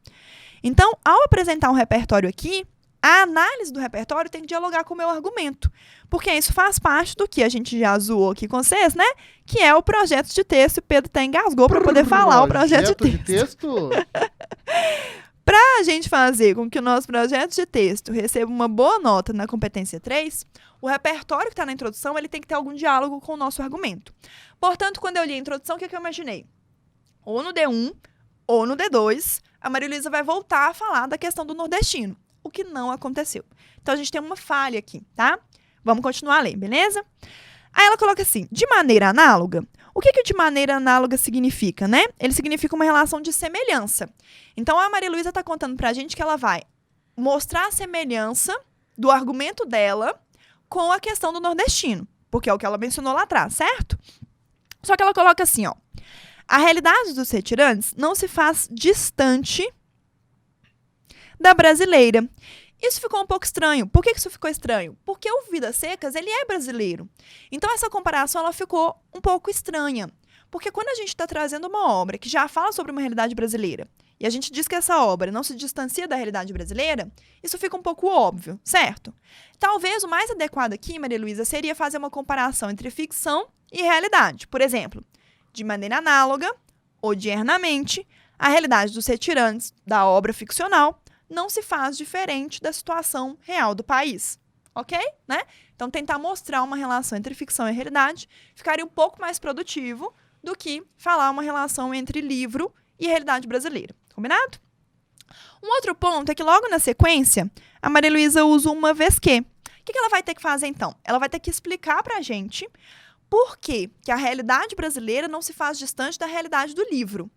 Então, ao apresentar um repertório aqui, a análise do repertório tem que dialogar com o meu argumento, porque isso faz parte do que a gente já zoou aqui com vocês, né? Que é o projeto de texto, e o Pedro até engasgou para poder falar o projeto de texto. Para a gente fazer com que o nosso projeto de texto receba uma boa nota na competência 3, o repertório que está na introdução ele tem que ter algum diálogo com o nosso argumento. Portanto, quando eu li a introdução, o que eu imaginei? Ou no D1, ou no D2, a Maria Luísa vai voltar a falar da questão do nordestino, o que não aconteceu. Então, a gente tem uma falha aqui, tá? Vamos continuar a ler, beleza? Aí ela coloca assim, de maneira análoga. O que de maneira análoga significa, né? Ele significa uma relação de semelhança. Então, a Maria Luísa está contando para a gente que ela vai mostrar a semelhança do argumento dela com a questão do nordestino, porque é o que ela mencionou lá atrás, certo? Só que ela coloca assim, ó. A realidade dos retirantes não se faz distante da brasileira. Isso ficou um pouco estranho. Por que isso ficou estranho? Porque o Vidas Secas, ele é brasileiro. Então, essa comparação ela ficou um pouco estranha. Porque quando a gente está trazendo uma obra que já fala sobre uma realidade brasileira, e a gente diz que essa obra não se distancia da realidade brasileira, isso fica um pouco óbvio, certo? Talvez o mais adequado aqui, Maria Luísa, seria fazer uma comparação entre ficção e realidade. Por exemplo, de maneira análoga, odiernamente, a realidade dos retirantes da obra ficcional não se faz diferente da situação real do país, ok? Né? Então, tentar mostrar uma relação entre ficção e realidade ficaria um pouco mais produtivo do que falar uma relação entre livro e realidade brasileira, combinado? Um outro ponto é que logo na sequência, a Maria Luísa usa uma vez que. O que ela vai ter que fazer, então? Ela vai ter que explicar pra gente por que a realidade brasileira não se faz distante da realidade do livro.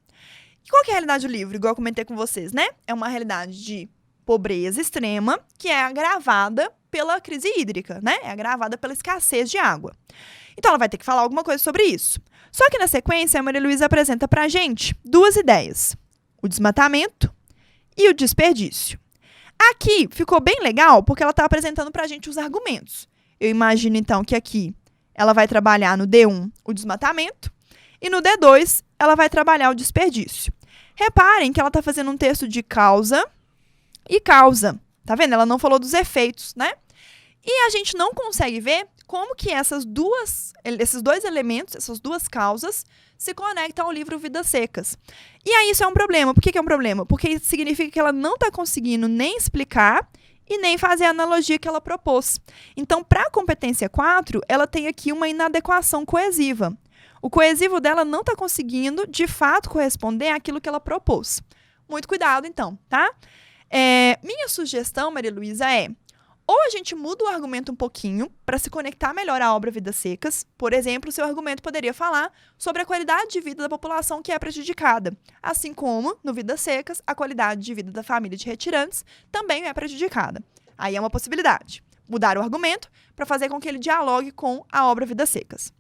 E qual que é a realidade do livro? Igual eu comentei com vocês, né? É uma realidade de pobreza extrema que é agravada pela crise hídrica, né? É agravada pela escassez de água. Então, ela vai ter que falar alguma coisa sobre isso. Só que, na sequência, a Maria Luísa apresenta pra gente duas ideias. O desmatamento e o desperdício. Aqui ficou bem legal porque ela está apresentando para a gente os argumentos. Eu imagino, então, que aqui ela vai trabalhar no D1 o desmatamento e no D2 ela vai trabalhar o desperdício. Reparem que ela está fazendo um texto de causa e causa. Tá vendo? Ela não falou dos efeitos, né? E a gente não consegue ver como que esses dois elementos, essas duas causas, se conectam ao livro Vidas Secas. E aí isso é um problema. Por que é um problema? Porque isso significa que ela não está conseguindo nem explicar e nem fazer a analogia que ela propôs. Então, para a competência 4, ela tem aqui uma inadequação coesiva. O coesivo dela não está conseguindo, de fato, corresponder àquilo que ela propôs. Muito cuidado, então, tá? Minha sugestão, Maria Luísa, é ou a gente muda o argumento um pouquinho para se conectar melhor à obra Vidas Secas. Por exemplo, seu argumento poderia falar sobre a qualidade de vida da população que é prejudicada. Assim como, no Vidas Secas, a qualidade de vida da família de retirantes também é prejudicada. Aí é uma possibilidade. Mudar o argumento para fazer com que ele dialogue com a obra Vidas Secas.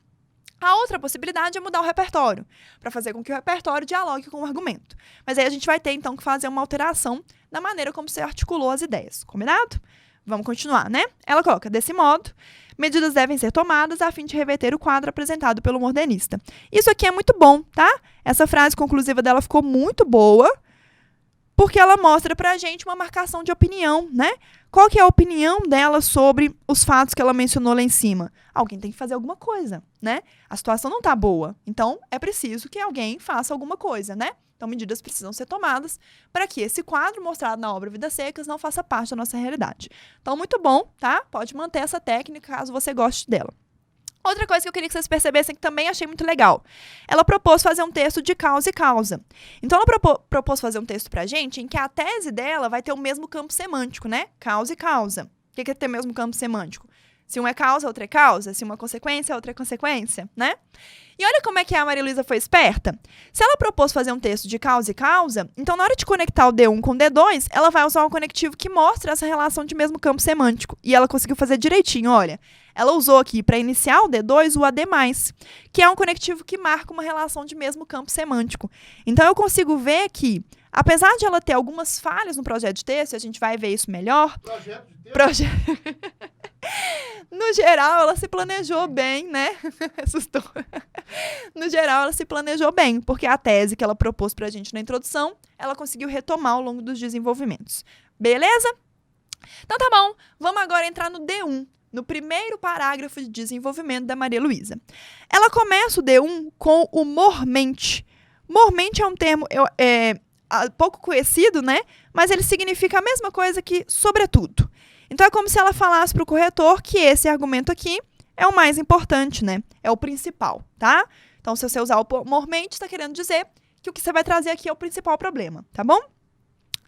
A outra possibilidade é mudar o repertório, para fazer com que o repertório dialogue com o argumento. Mas aí a gente vai ter, então, que fazer uma alteração na maneira como você articulou as ideias. Combinado? Vamos continuar, né? Ela coloca, desse modo, medidas devem ser tomadas a fim de reverter o quadro apresentado pelo modernista. Isso aqui é muito bom, tá? Essa frase conclusiva dela ficou muito boa, porque ela mostra pra gente uma marcação de opinião, né? Qual que é a opinião dela sobre os fatos que ela mencionou lá em cima? Alguém tem que fazer alguma coisa, né? A situação não tá boa, então é preciso que alguém faça alguma coisa, né? Então, medidas precisam ser tomadas para que esse quadro mostrado na obra Vidas Secas não faça parte da nossa realidade. Então, muito bom, tá? Pode manter essa técnica caso você goste dela. Outra coisa que eu queria que vocês percebessem que também achei muito legal. Ela propôs fazer um texto de causa e causa. Então, ela propôs fazer um texto pra gente em que a tese dela vai ter o mesmo campo semântico, né? Causa e causa. O que é ter o mesmo campo semântico? Se um é causa, outra é causa. Se uma é consequência, outra é consequência, né? E olha como é que a Maria Luísa foi esperta. Se ela propôs fazer um texto de causa e causa, então na hora de conectar o D1 com o D2, ela vai usar um conectivo que mostra essa relação de mesmo campo semântico. E ela conseguiu fazer direitinho, olha. Ela usou aqui, para iniciar o D2, o AD+, que é um conectivo que marca uma relação de mesmo campo semântico. Então, eu consigo ver que, apesar de ela ter algumas falhas no projeto de texto, e a gente vai ver isso melhor... Projeto de texto? No geral, ela se planejou bem, né? Assustou. No geral, ela se planejou bem, porque a tese que ela propôs para a gente na introdução, ela conseguiu retomar ao longo dos desenvolvimentos. Beleza? Então, tá bom. Vamos agora entrar no D1. No primeiro parágrafo de desenvolvimento da Maria Luísa. Ela começa o D1 com o mormente. Mormente é um termo pouco conhecido, né? Mas ele significa a mesma coisa que sobretudo. Então, é como se ela falasse para o corretor que esse argumento aqui é o mais importante, né? É o principal, tá? Então, se você usar o mormente, está querendo dizer que o que você vai trazer aqui é o principal problema, tá bom?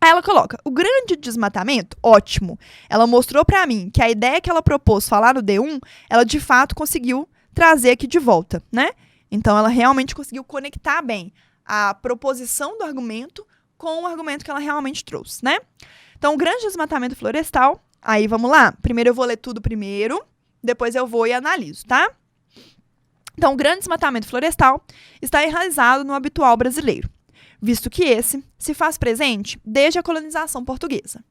Aí ela coloca, o grande desmatamento, ótimo. Ela mostrou para mim que a ideia que ela propôs falar no D1, ela de fato conseguiu trazer aqui de volta, né? Então, ela realmente conseguiu conectar bem a proposição do argumento com o argumento que ela realmente trouxe, né? Então, o grande desmatamento florestal, aí vamos lá. Primeiro eu vou ler tudo primeiro, depois eu vou e analiso, tá? Então, o grande desmatamento florestal está enraizado no habitual brasileiro, visto que esse se faz presente desde a colonização portuguesa.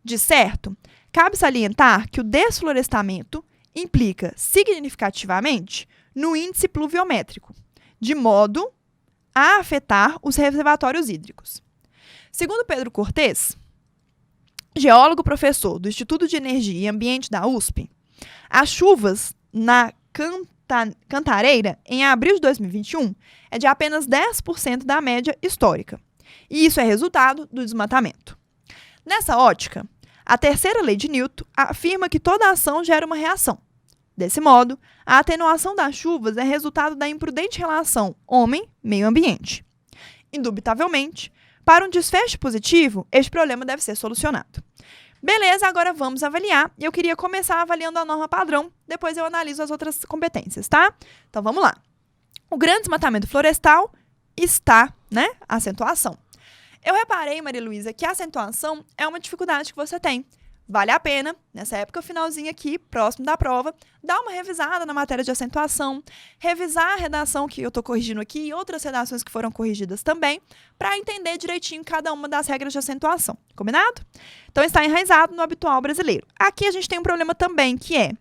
De certo, cabe salientar que o desflorestamento implica significativamente no índice pluviométrico, de modo a afetar os reservatórios hídricos. Segundo Pedro Cortes, geólogo professor do Instituto de Energia e Ambiente da USP, as chuvas na Cantareira, em abril de 2021, é de apenas 10% da média histórica. E isso é resultado do desmatamento. Nessa ótica, a terceira lei de Newton afirma que toda ação gera uma reação. Desse modo, a atenuação das chuvas é resultado da imprudente relação homem-meio ambiente. Indubitavelmente, para um desfecho positivo, este problema deve ser solucionado. Beleza, agora vamos avaliar. Eu queria começar avaliando a norma padrão, depois eu analiso as outras competências, tá? Então, vamos lá. O grande desmatamento florestal está, né, acentuação. Eu reparei, Maria Luísa, que a acentuação é uma dificuldade que você tem. vale a pena, nessa época finalzinha aqui, próximo da prova, dar uma revisada na matéria de acentuação, revisar a redação que eu estou corrigindo aqui e outras redações que foram corrigidas também, para entender direitinho cada uma das regras de acentuação. Combinado? Então, está enraizado no habitual brasileiro. Aqui a gente tem um problema também, que é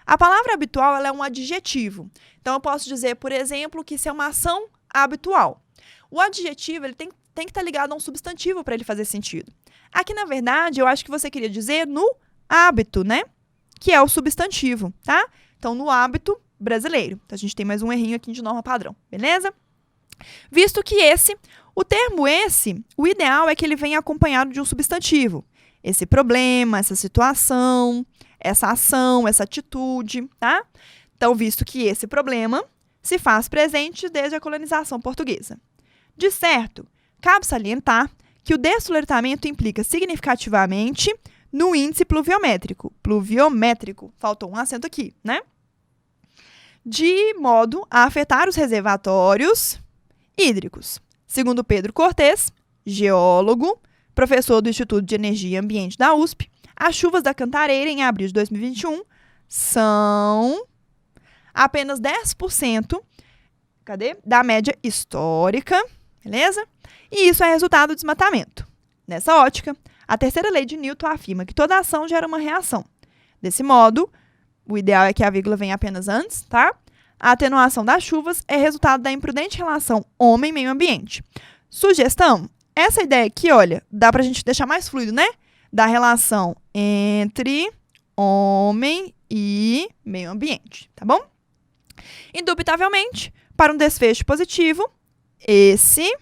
a palavra habitual ela é um adjetivo. Então, eu posso dizer, por exemplo, que isso é uma ação habitual. O adjetivo ele tem que estar ligado a um substantivo para ele fazer sentido. Aqui, na verdade, eu acho que você queria dizer no hábito, né? Que é o substantivo, tá? Então, no hábito brasileiro. Então, a gente tem mais um errinho aqui de norma padrão, beleza? Visto que o termo esse, o ideal é que ele venha acompanhado de um substantivo. Esse problema, essa situação, essa ação, essa atitude, tá? Então, visto que esse problema se faz presente desde a colonização portuguesa. De certo, cabe salientar que o desfloretamento implica significativamente no índice pluviométrico. Pluviométrico, faltou um acento aqui, né? De modo a afetar os reservatórios hídricos. Segundo Pedro Cortes, geólogo, professor do Instituto de Energia e Ambiente da USP, as chuvas da Cantareira em abril de 2021 são apenas 10% da média histórica, beleza? E isso é resultado do desmatamento. Nessa ótica, a terceira lei de Newton afirma que toda ação gera uma reação. Desse modo, o ideal é que a vírgula venha apenas antes, tá? A atenuação das chuvas é resultado da imprudente relação homem-meio ambiente. Sugestão? Essa ideia aqui, olha, dá pra gente deixar mais fluido, né? Da relação entre homem e meio ambiente, tá bom? Indubitavelmente, para um desfecho positivo, esse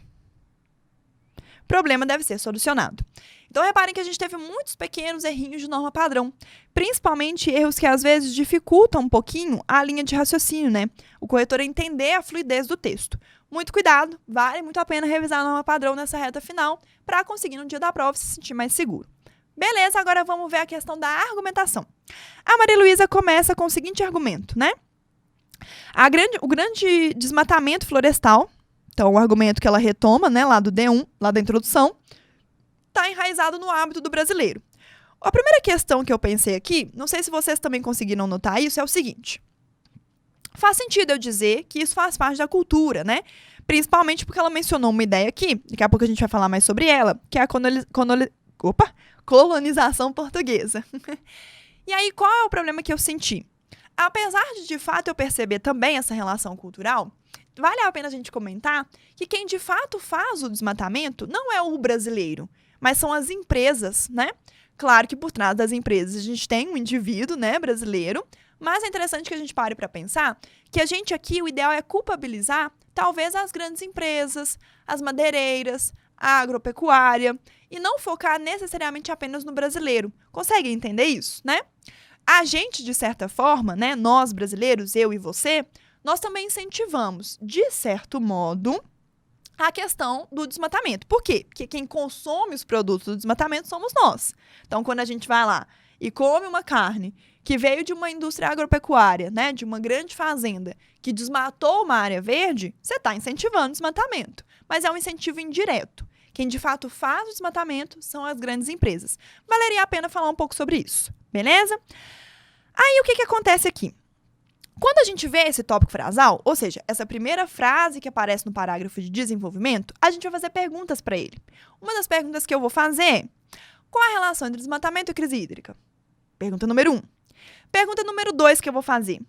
problema deve ser solucionado. Então, reparem que a gente teve muitos pequenos errinhos de norma padrão, principalmente erros que, às vezes, dificultam um pouquinho a linha de raciocínio, né? O corretor entender a fluidez do texto. Muito cuidado, vale muito a pena revisar a norma padrão nessa reta final para conseguir, no dia da prova, se sentir mais seguro. Beleza, agora vamos ver a questão da argumentação. A Maria Luísa começa com o seguinte argumento, né? O grande desmatamento florestal, então o argumento que ela retoma, né, lá do D1, lá da introdução, está enraizado no hábito do brasileiro. A primeira questão que eu pensei aqui, não sei se vocês também conseguiram notar isso, é o seguinte. Faz sentido eu dizer que isso faz parte da cultura, né? Principalmente porque ela mencionou uma ideia aqui, daqui a pouco a gente vai falar mais sobre ela, que é a colonização portuguesa. E aí, qual é o problema que eu senti? Apesar de fato, eu perceber também essa relação cultural, vale a pena a gente comentar que quem de fato faz o desmatamento não é o brasileiro, mas são as empresas, né? Claro que por trás das empresas a gente tem um indivíduo, né, brasileiro, mas é interessante que a gente pare para pensar que a gente aqui, o ideal é culpabilizar talvez as grandes empresas, as madeireiras, a agropecuária, e não focar necessariamente apenas no brasileiro. Conseguem entender isso, né? A gente, de certa forma, né, nós brasileiros, eu e você, nós também incentivamos, de certo modo, a questão do desmatamento. Por quê? Porque quem consome os produtos do desmatamento somos nós. Então, quando a gente vai lá e come uma carne que veio de uma indústria agropecuária, né, de uma grande fazenda, que desmatou uma área verde, você está incentivando o desmatamento. Mas é um incentivo indireto. Quem, de fato, faz o desmatamento são as grandes empresas. Valeria a pena falar um pouco sobre isso, beleza? Aí, o que acontece aqui? Quando a gente vê esse tópico frasal, ou seja, essa primeira frase que aparece no parágrafo de desenvolvimento, a gente vai fazer perguntas para ele. Uma das perguntas que eu vou fazer é: qual a relação entre desmatamento e crise hídrica? Pergunta número 1. Pergunta número 2 que eu vou fazer: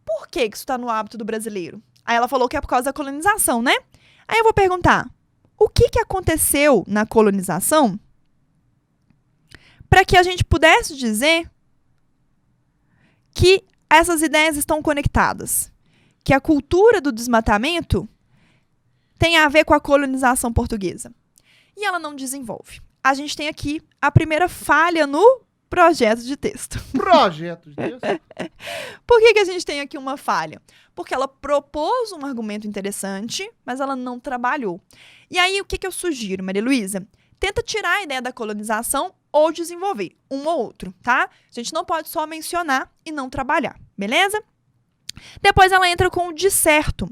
por que isso está no hábito do brasileiro? Aí ela falou que é por causa da colonização, né? Aí eu vou perguntar: o que aconteceu na colonização para que a gente pudesse dizer que essas ideias estão conectadas? Que a cultura do desmatamento tem a ver com a colonização portuguesa. E ela não desenvolve. A gente tem aqui a primeira falha no projeto de texto. Projeto de texto? Por que a gente tem aqui uma falha? Porque ela propôs um argumento interessante, mas ela não trabalhou. E aí, o que eu sugiro, Maria Luísa? Tenta tirar a ideia da colonização ou desenvolver, um ou outro, tá? A gente não pode só mencionar e não trabalhar, beleza? Depois ela entra com o de certo.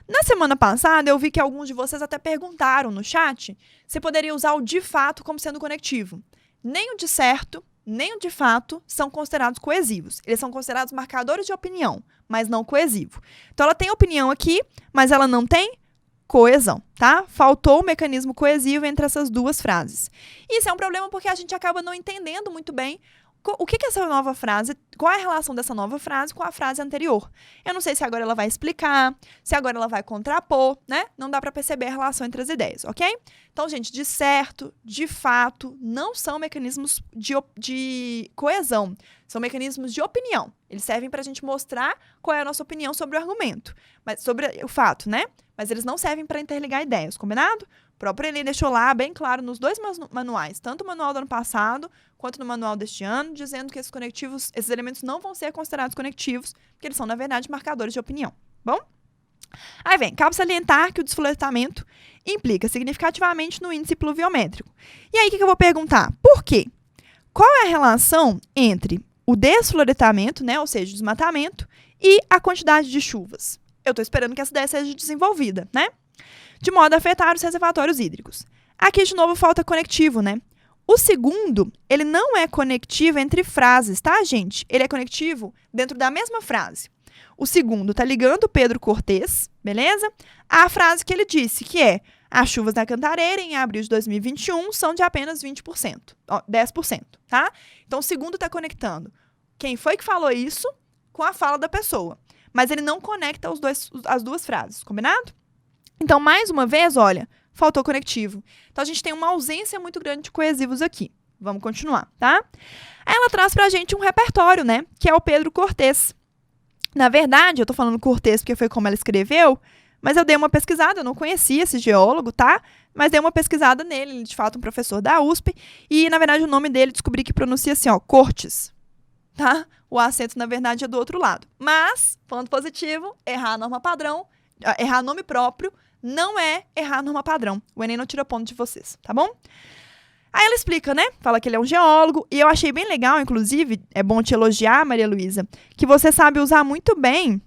Na semana passada, eu vi que alguns de vocês até perguntaram no chat se poderia usar o de fato como sendo conectivo. Nem o de certo, nem o de fato são considerados coesivos. Eles são considerados marcadores de opinião, mas não coesivo. Então, ela tem opinião aqui, mas ela não tem coesão, tá? Faltou o mecanismo coesivo entre essas duas frases. Isso é um problema porque a gente acaba não entendendo muito bem o que é essa nova frase, qual é a relação dessa nova frase com a frase anterior. Eu não sei se agora ela vai explicar, se agora ela vai contrapor, né? Não dá para perceber a relação entre as ideias, ok? Então, gente, de certo, de fato, não são mecanismos de coesão, são mecanismos de opinião. Eles servem para a gente mostrar qual é a nossa opinião sobre o argumento, mas sobre o fato, né? Mas eles não servem para interligar ideias, combinado? O próprio Enem deixou lá bem claro nos dois manuais, tanto o manual do ano passado quanto no manual deste ano, dizendo que esses elementos não vão ser considerados conectivos, porque eles são, na verdade, marcadores de opinião. Bom? Aí vem, cabe salientar que o desfloretamento implica significativamente no índice pluviométrico. E aí, o que eu vou perguntar? Por quê? Qual é a relação entre o desfloretamento, né, ou seja, o desmatamento, e a quantidade de chuvas? Eu estou esperando que essa ideia seja desenvolvida, né? De modo a afetar os reservatórios hídricos. Aqui, de novo, falta conectivo, né? O segundo, ele não é conectivo entre frases, tá, gente? Ele é conectivo dentro da mesma frase. O segundo está ligando Pedro Cortês, beleza? À frase que ele disse, que é: as chuvas da Cantareira em abril de 2021 são de apenas 20%, 10%, tá? Então, o segundo está conectando quem foi que falou isso com a fala da pessoa. Mas ele não conecta as duas frases, combinado? Então, mais uma vez, olha, faltou conectivo. Então, a gente tem uma ausência muito grande de coesivos aqui. Vamos continuar, tá? Aí ela traz pra gente um repertório, né? Que é o Pedro Cortês. Na verdade, eu tô falando Cortês porque foi como ela escreveu, mas eu dei uma pesquisada, eu não conhecia esse geólogo, tá? Mas dei uma pesquisada nele, ele é de fato um professor da USP, e, na verdade, o nome dele descobri que pronuncia assim, ó, Cortes, tá? O acento, na verdade, é do outro lado. Mas, ponto positivo, errar a norma padrão, errar nome próprio, não é errar a norma padrão. O Enem não tira ponto de vocês, tá bom? Aí ela explica, né? Fala que ele é um geólogo, e eu achei bem legal, inclusive, é bom te elogiar, Maria Luísa, que você sabe usar muito bem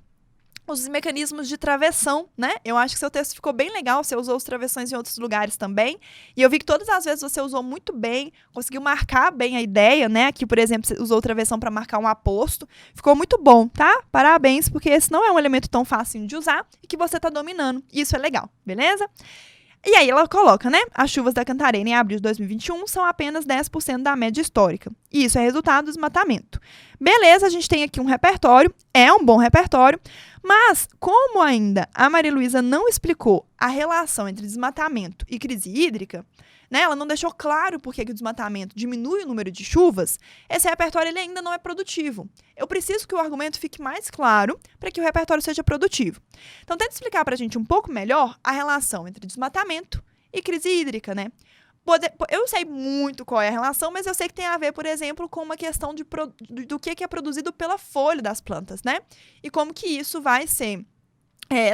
os mecanismos de travessão, né? Eu acho que seu texto ficou bem legal, você usou os travessões em outros lugares também, e eu vi que todas as vezes você usou muito bem, conseguiu marcar bem a ideia, né? Aqui, por exemplo, você usou travessão para marcar um aposto, ficou muito bom, tá? Parabéns, porque esse não é um elemento tão fácil de usar e que você tá dominando, isso é legal, beleza? E aí ela coloca, né? As chuvas da Cantareira em abril de 2021 são apenas 10% da média histórica. E isso é resultado do desmatamento. Beleza, a gente tem aqui um repertório, é um bom repertório, mas como ainda a Maria Luísa não explicou a relação entre desmatamento e crise hídrica, né? Ela não deixou claro por que o desmatamento diminui o número de chuvas, esse repertório ele ainda não é produtivo. Eu preciso que o argumento fique mais claro para que o repertório seja produtivo. Então, tenta explicar para a gente um pouco melhor a relação entre desmatamento e crise hídrica, né? Eu sei muito qual é a relação, mas eu sei que tem a ver, por exemplo, com uma questão do que é produzido pela folha das plantas, né? E como que isso vai ser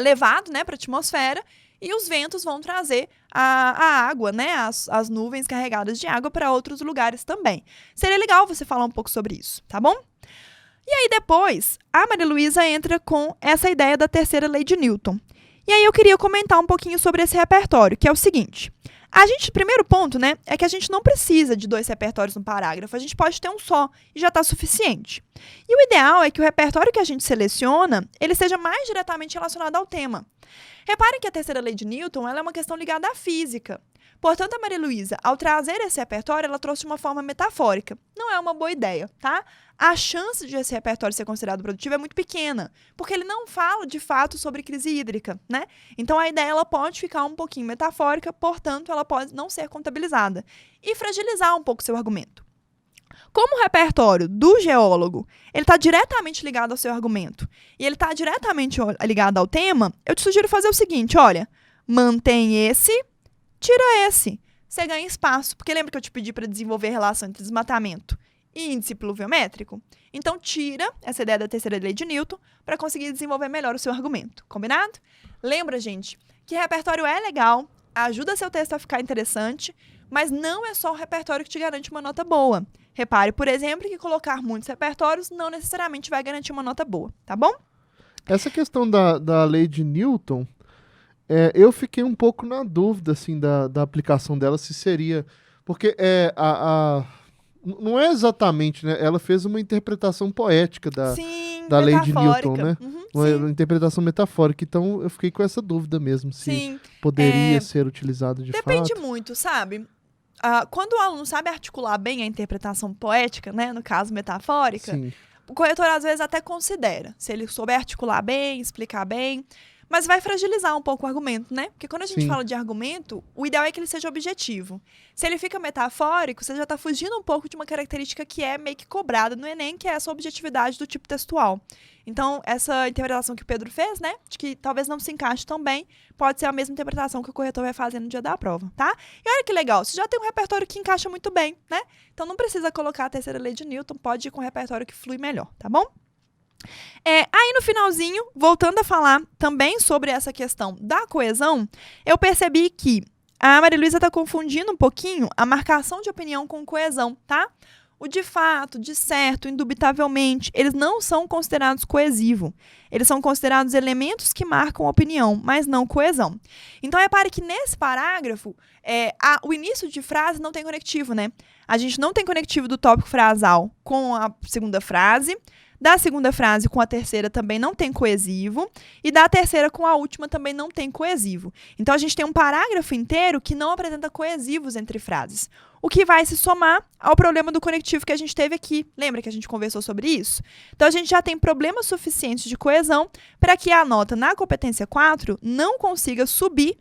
levado, né, para a atmosfera, e os ventos vão trazer a água, né, as nuvens carregadas de água para outros lugares também. Seria legal você falar um pouco sobre isso, tá bom? E aí depois, a Maria Luísa entra com essa ideia da terceira lei de Newton. E aí eu queria comentar um pouquinho sobre esse repertório, que é o seguinte: primeiro ponto, né, é que a gente não precisa de 2 repertórios no parágrafo, a gente pode ter um só e já está suficiente. E o ideal é que o repertório que a gente seleciona, ele seja mais diretamente relacionado ao tema. Reparem que a terceira lei de Newton ela é uma questão ligada à física. Portanto, a Maria Luísa, ao trazer esse repertório, ela trouxe de uma forma metafórica. Não é uma boa ideia, tá? A chance de esse repertório ser considerado produtivo é muito pequena, porque ele não fala, de fato, sobre crise hídrica, né? Então, a ideia ela pode ficar um pouquinho metafórica, portanto, ela pode não ser contabilizada e fragilizar um pouco seu argumento. Como o repertório do geólogo ele está diretamente ligado ao seu argumento e ele está diretamente ligado ao tema, eu te sugiro fazer o seguinte, olha, mantém esse, tira esse. Você ganha espaço, porque lembra que eu te pedi para desenvolver a relação entre desmatamento e índice pluviométrico? Então, tira essa ideia da terceira lei de Newton para conseguir desenvolver melhor o seu argumento. Combinado? Lembra, gente, que repertório é legal, ajuda seu texto a ficar interessante, mas não é só o repertório que te garante uma nota boa. Repare, por exemplo, que colocar muitos repertórios não necessariamente vai garantir uma nota boa, tá bom? Essa questão da lei de Newton, eu fiquei um pouco na dúvida assim, da aplicação dela, se seria... Porque Não é exatamente, né? Ela fez uma interpretação poética da lei de Newton, né? Uma interpretação metafórica. Então, eu fiquei com essa dúvida mesmo, se poderia ser utilizado de fato. Depende muito, sabe? Quando o aluno sabe articular bem a interpretação poética, né? No caso, metafórica, o corretor, às vezes, até considera. Se ele souber articular bem, explicar bem. Mas vai fragilizar um pouco o argumento, né? Porque quando a gente fala de argumento, o ideal é que ele seja objetivo. Se ele fica metafórico, você já está fugindo um pouco de uma característica que é meio que cobrada no Enem, que é essa objetividade do tipo textual. Então, essa interpretação que o Pedro fez, né? De que talvez não se encaixe tão bem, pode ser a mesma interpretação que o corretor vai fazer no dia da prova, tá? E olha que legal, você já tem um repertório que encaixa muito bem, né? Então, não precisa colocar a terceira lei de Newton, pode ir com um repertório que flui melhor, tá bom? Aí no finalzinho, voltando a falar também sobre essa questão da coesão, eu percebi que a Maria Luísa está confundindo um pouquinho a marcação de opinião com coesão, tá? O de fato, de certo, indubitavelmente, eles não são considerados coesivo. Eles são considerados elementos que marcam opinião, mas não coesão. Então, repare que nesse parágrafo, o início de frase não tem conectivo, né? A gente não tem conectivo do tópico frasal com a segunda frase. Da segunda frase com a terceira também não tem coesivo. E da terceira com a última também não tem coesivo. Então, a gente tem um parágrafo inteiro que não apresenta coesivos entre frases. O que vai se somar ao problema do conectivo que a gente teve aqui. Lembra que a gente conversou sobre isso? Então, a gente já tem problemas suficientes de coesão para que a nota na competência 4 não consiga subir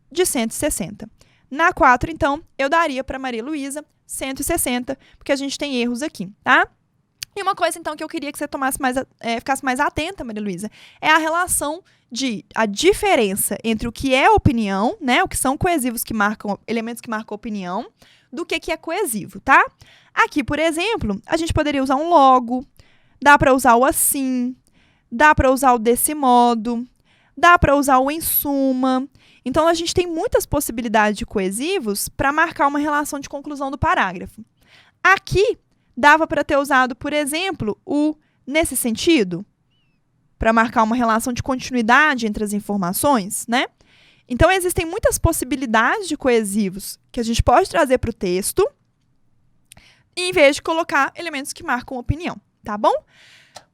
de 160. Na 4, então, eu daria para Maria Luísa 160, porque a gente tem erros aqui, tá? E uma coisa, então, que eu queria que você ficasse mais atenta, Maria Luísa, é a relação a diferença entre o que é opinião, né, o que são coesivos que marcam, elementos que marcam opinião, do que é coesivo, tá? Aqui, por exemplo, a gente poderia usar um logo, dá para usar o assim, dá para usar o desse modo, dá para usar o em suma. Então, a gente tem muitas possibilidades de coesivos para marcar uma relação de conclusão do parágrafo. Aqui, dava para ter usado, por exemplo, o nesse sentido, para marcar uma relação de continuidade entre as informações, né? Então, existem muitas possibilidades de coesivos que a gente pode trazer para o texto, em vez de colocar elementos que marcam opinião, tá bom?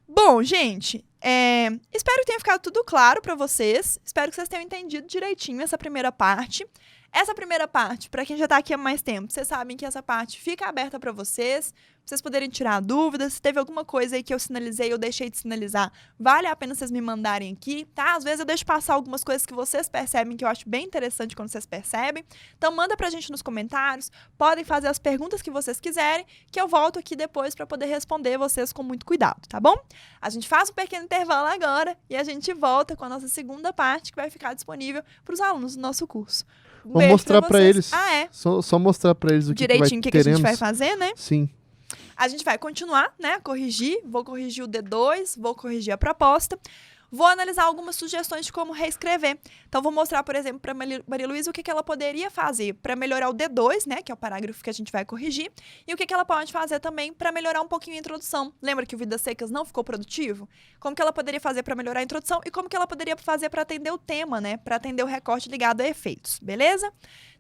Bom, gente, espero que tenha ficado tudo claro para vocês. Espero que vocês tenham entendido direitinho essa primeira parte. Essa primeira parte, para quem já está aqui há mais tempo, vocês sabem que essa parte fica aberta para vocês poderem tirar dúvidas. Se teve alguma coisa aí que eu sinalizei ou deixei de sinalizar, vale a pena vocês me mandarem aqui, tá? Às vezes eu deixo passar algumas coisas que vocês percebem, que eu acho bem interessante quando vocês percebem. Então, manda pra gente nos comentários, podem fazer as perguntas que vocês quiserem, que eu volto aqui depois para poder responder vocês com muito cuidado, tá bom? A gente faz um pequeno intervalo agora e a gente volta com a nossa segunda parte, que vai ficar disponível para os alunos do nosso curso. Vamos mostrar para eles. Só mostrar para eles o que direitinho que a gente vai fazer, né? Sim. A gente vai continuar, né, a corrigir. Vou corrigir o D2, vou corrigir a proposta. Vou analisar algumas sugestões de como reescrever. Então, vou mostrar, por exemplo, para Maria Luísa o que ela poderia fazer para melhorar o D2, né, que é o parágrafo que a gente vai corrigir, e o que ela pode fazer também para melhorar um pouquinho a introdução. Lembra que o Vidas Secas não ficou produtivo? Como que ela poderia fazer para melhorar a introdução e como que ela poderia fazer para atender o tema, né, para atender o recorte ligado a efeitos, beleza?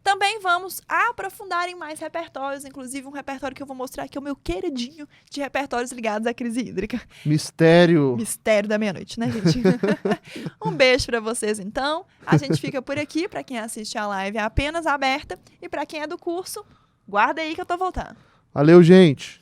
Também vamos aprofundar em mais repertórios, inclusive um repertório que eu vou mostrar que é o meu queridinho de repertórios ligados à crise hídrica. Mistério da meia-noite, né, gente? Um beijo para vocês, então. A gente fica por aqui. Para quem assiste a live é apenas aberta. E para quem é do curso, guarda aí que eu tô voltando. Valeu, gente!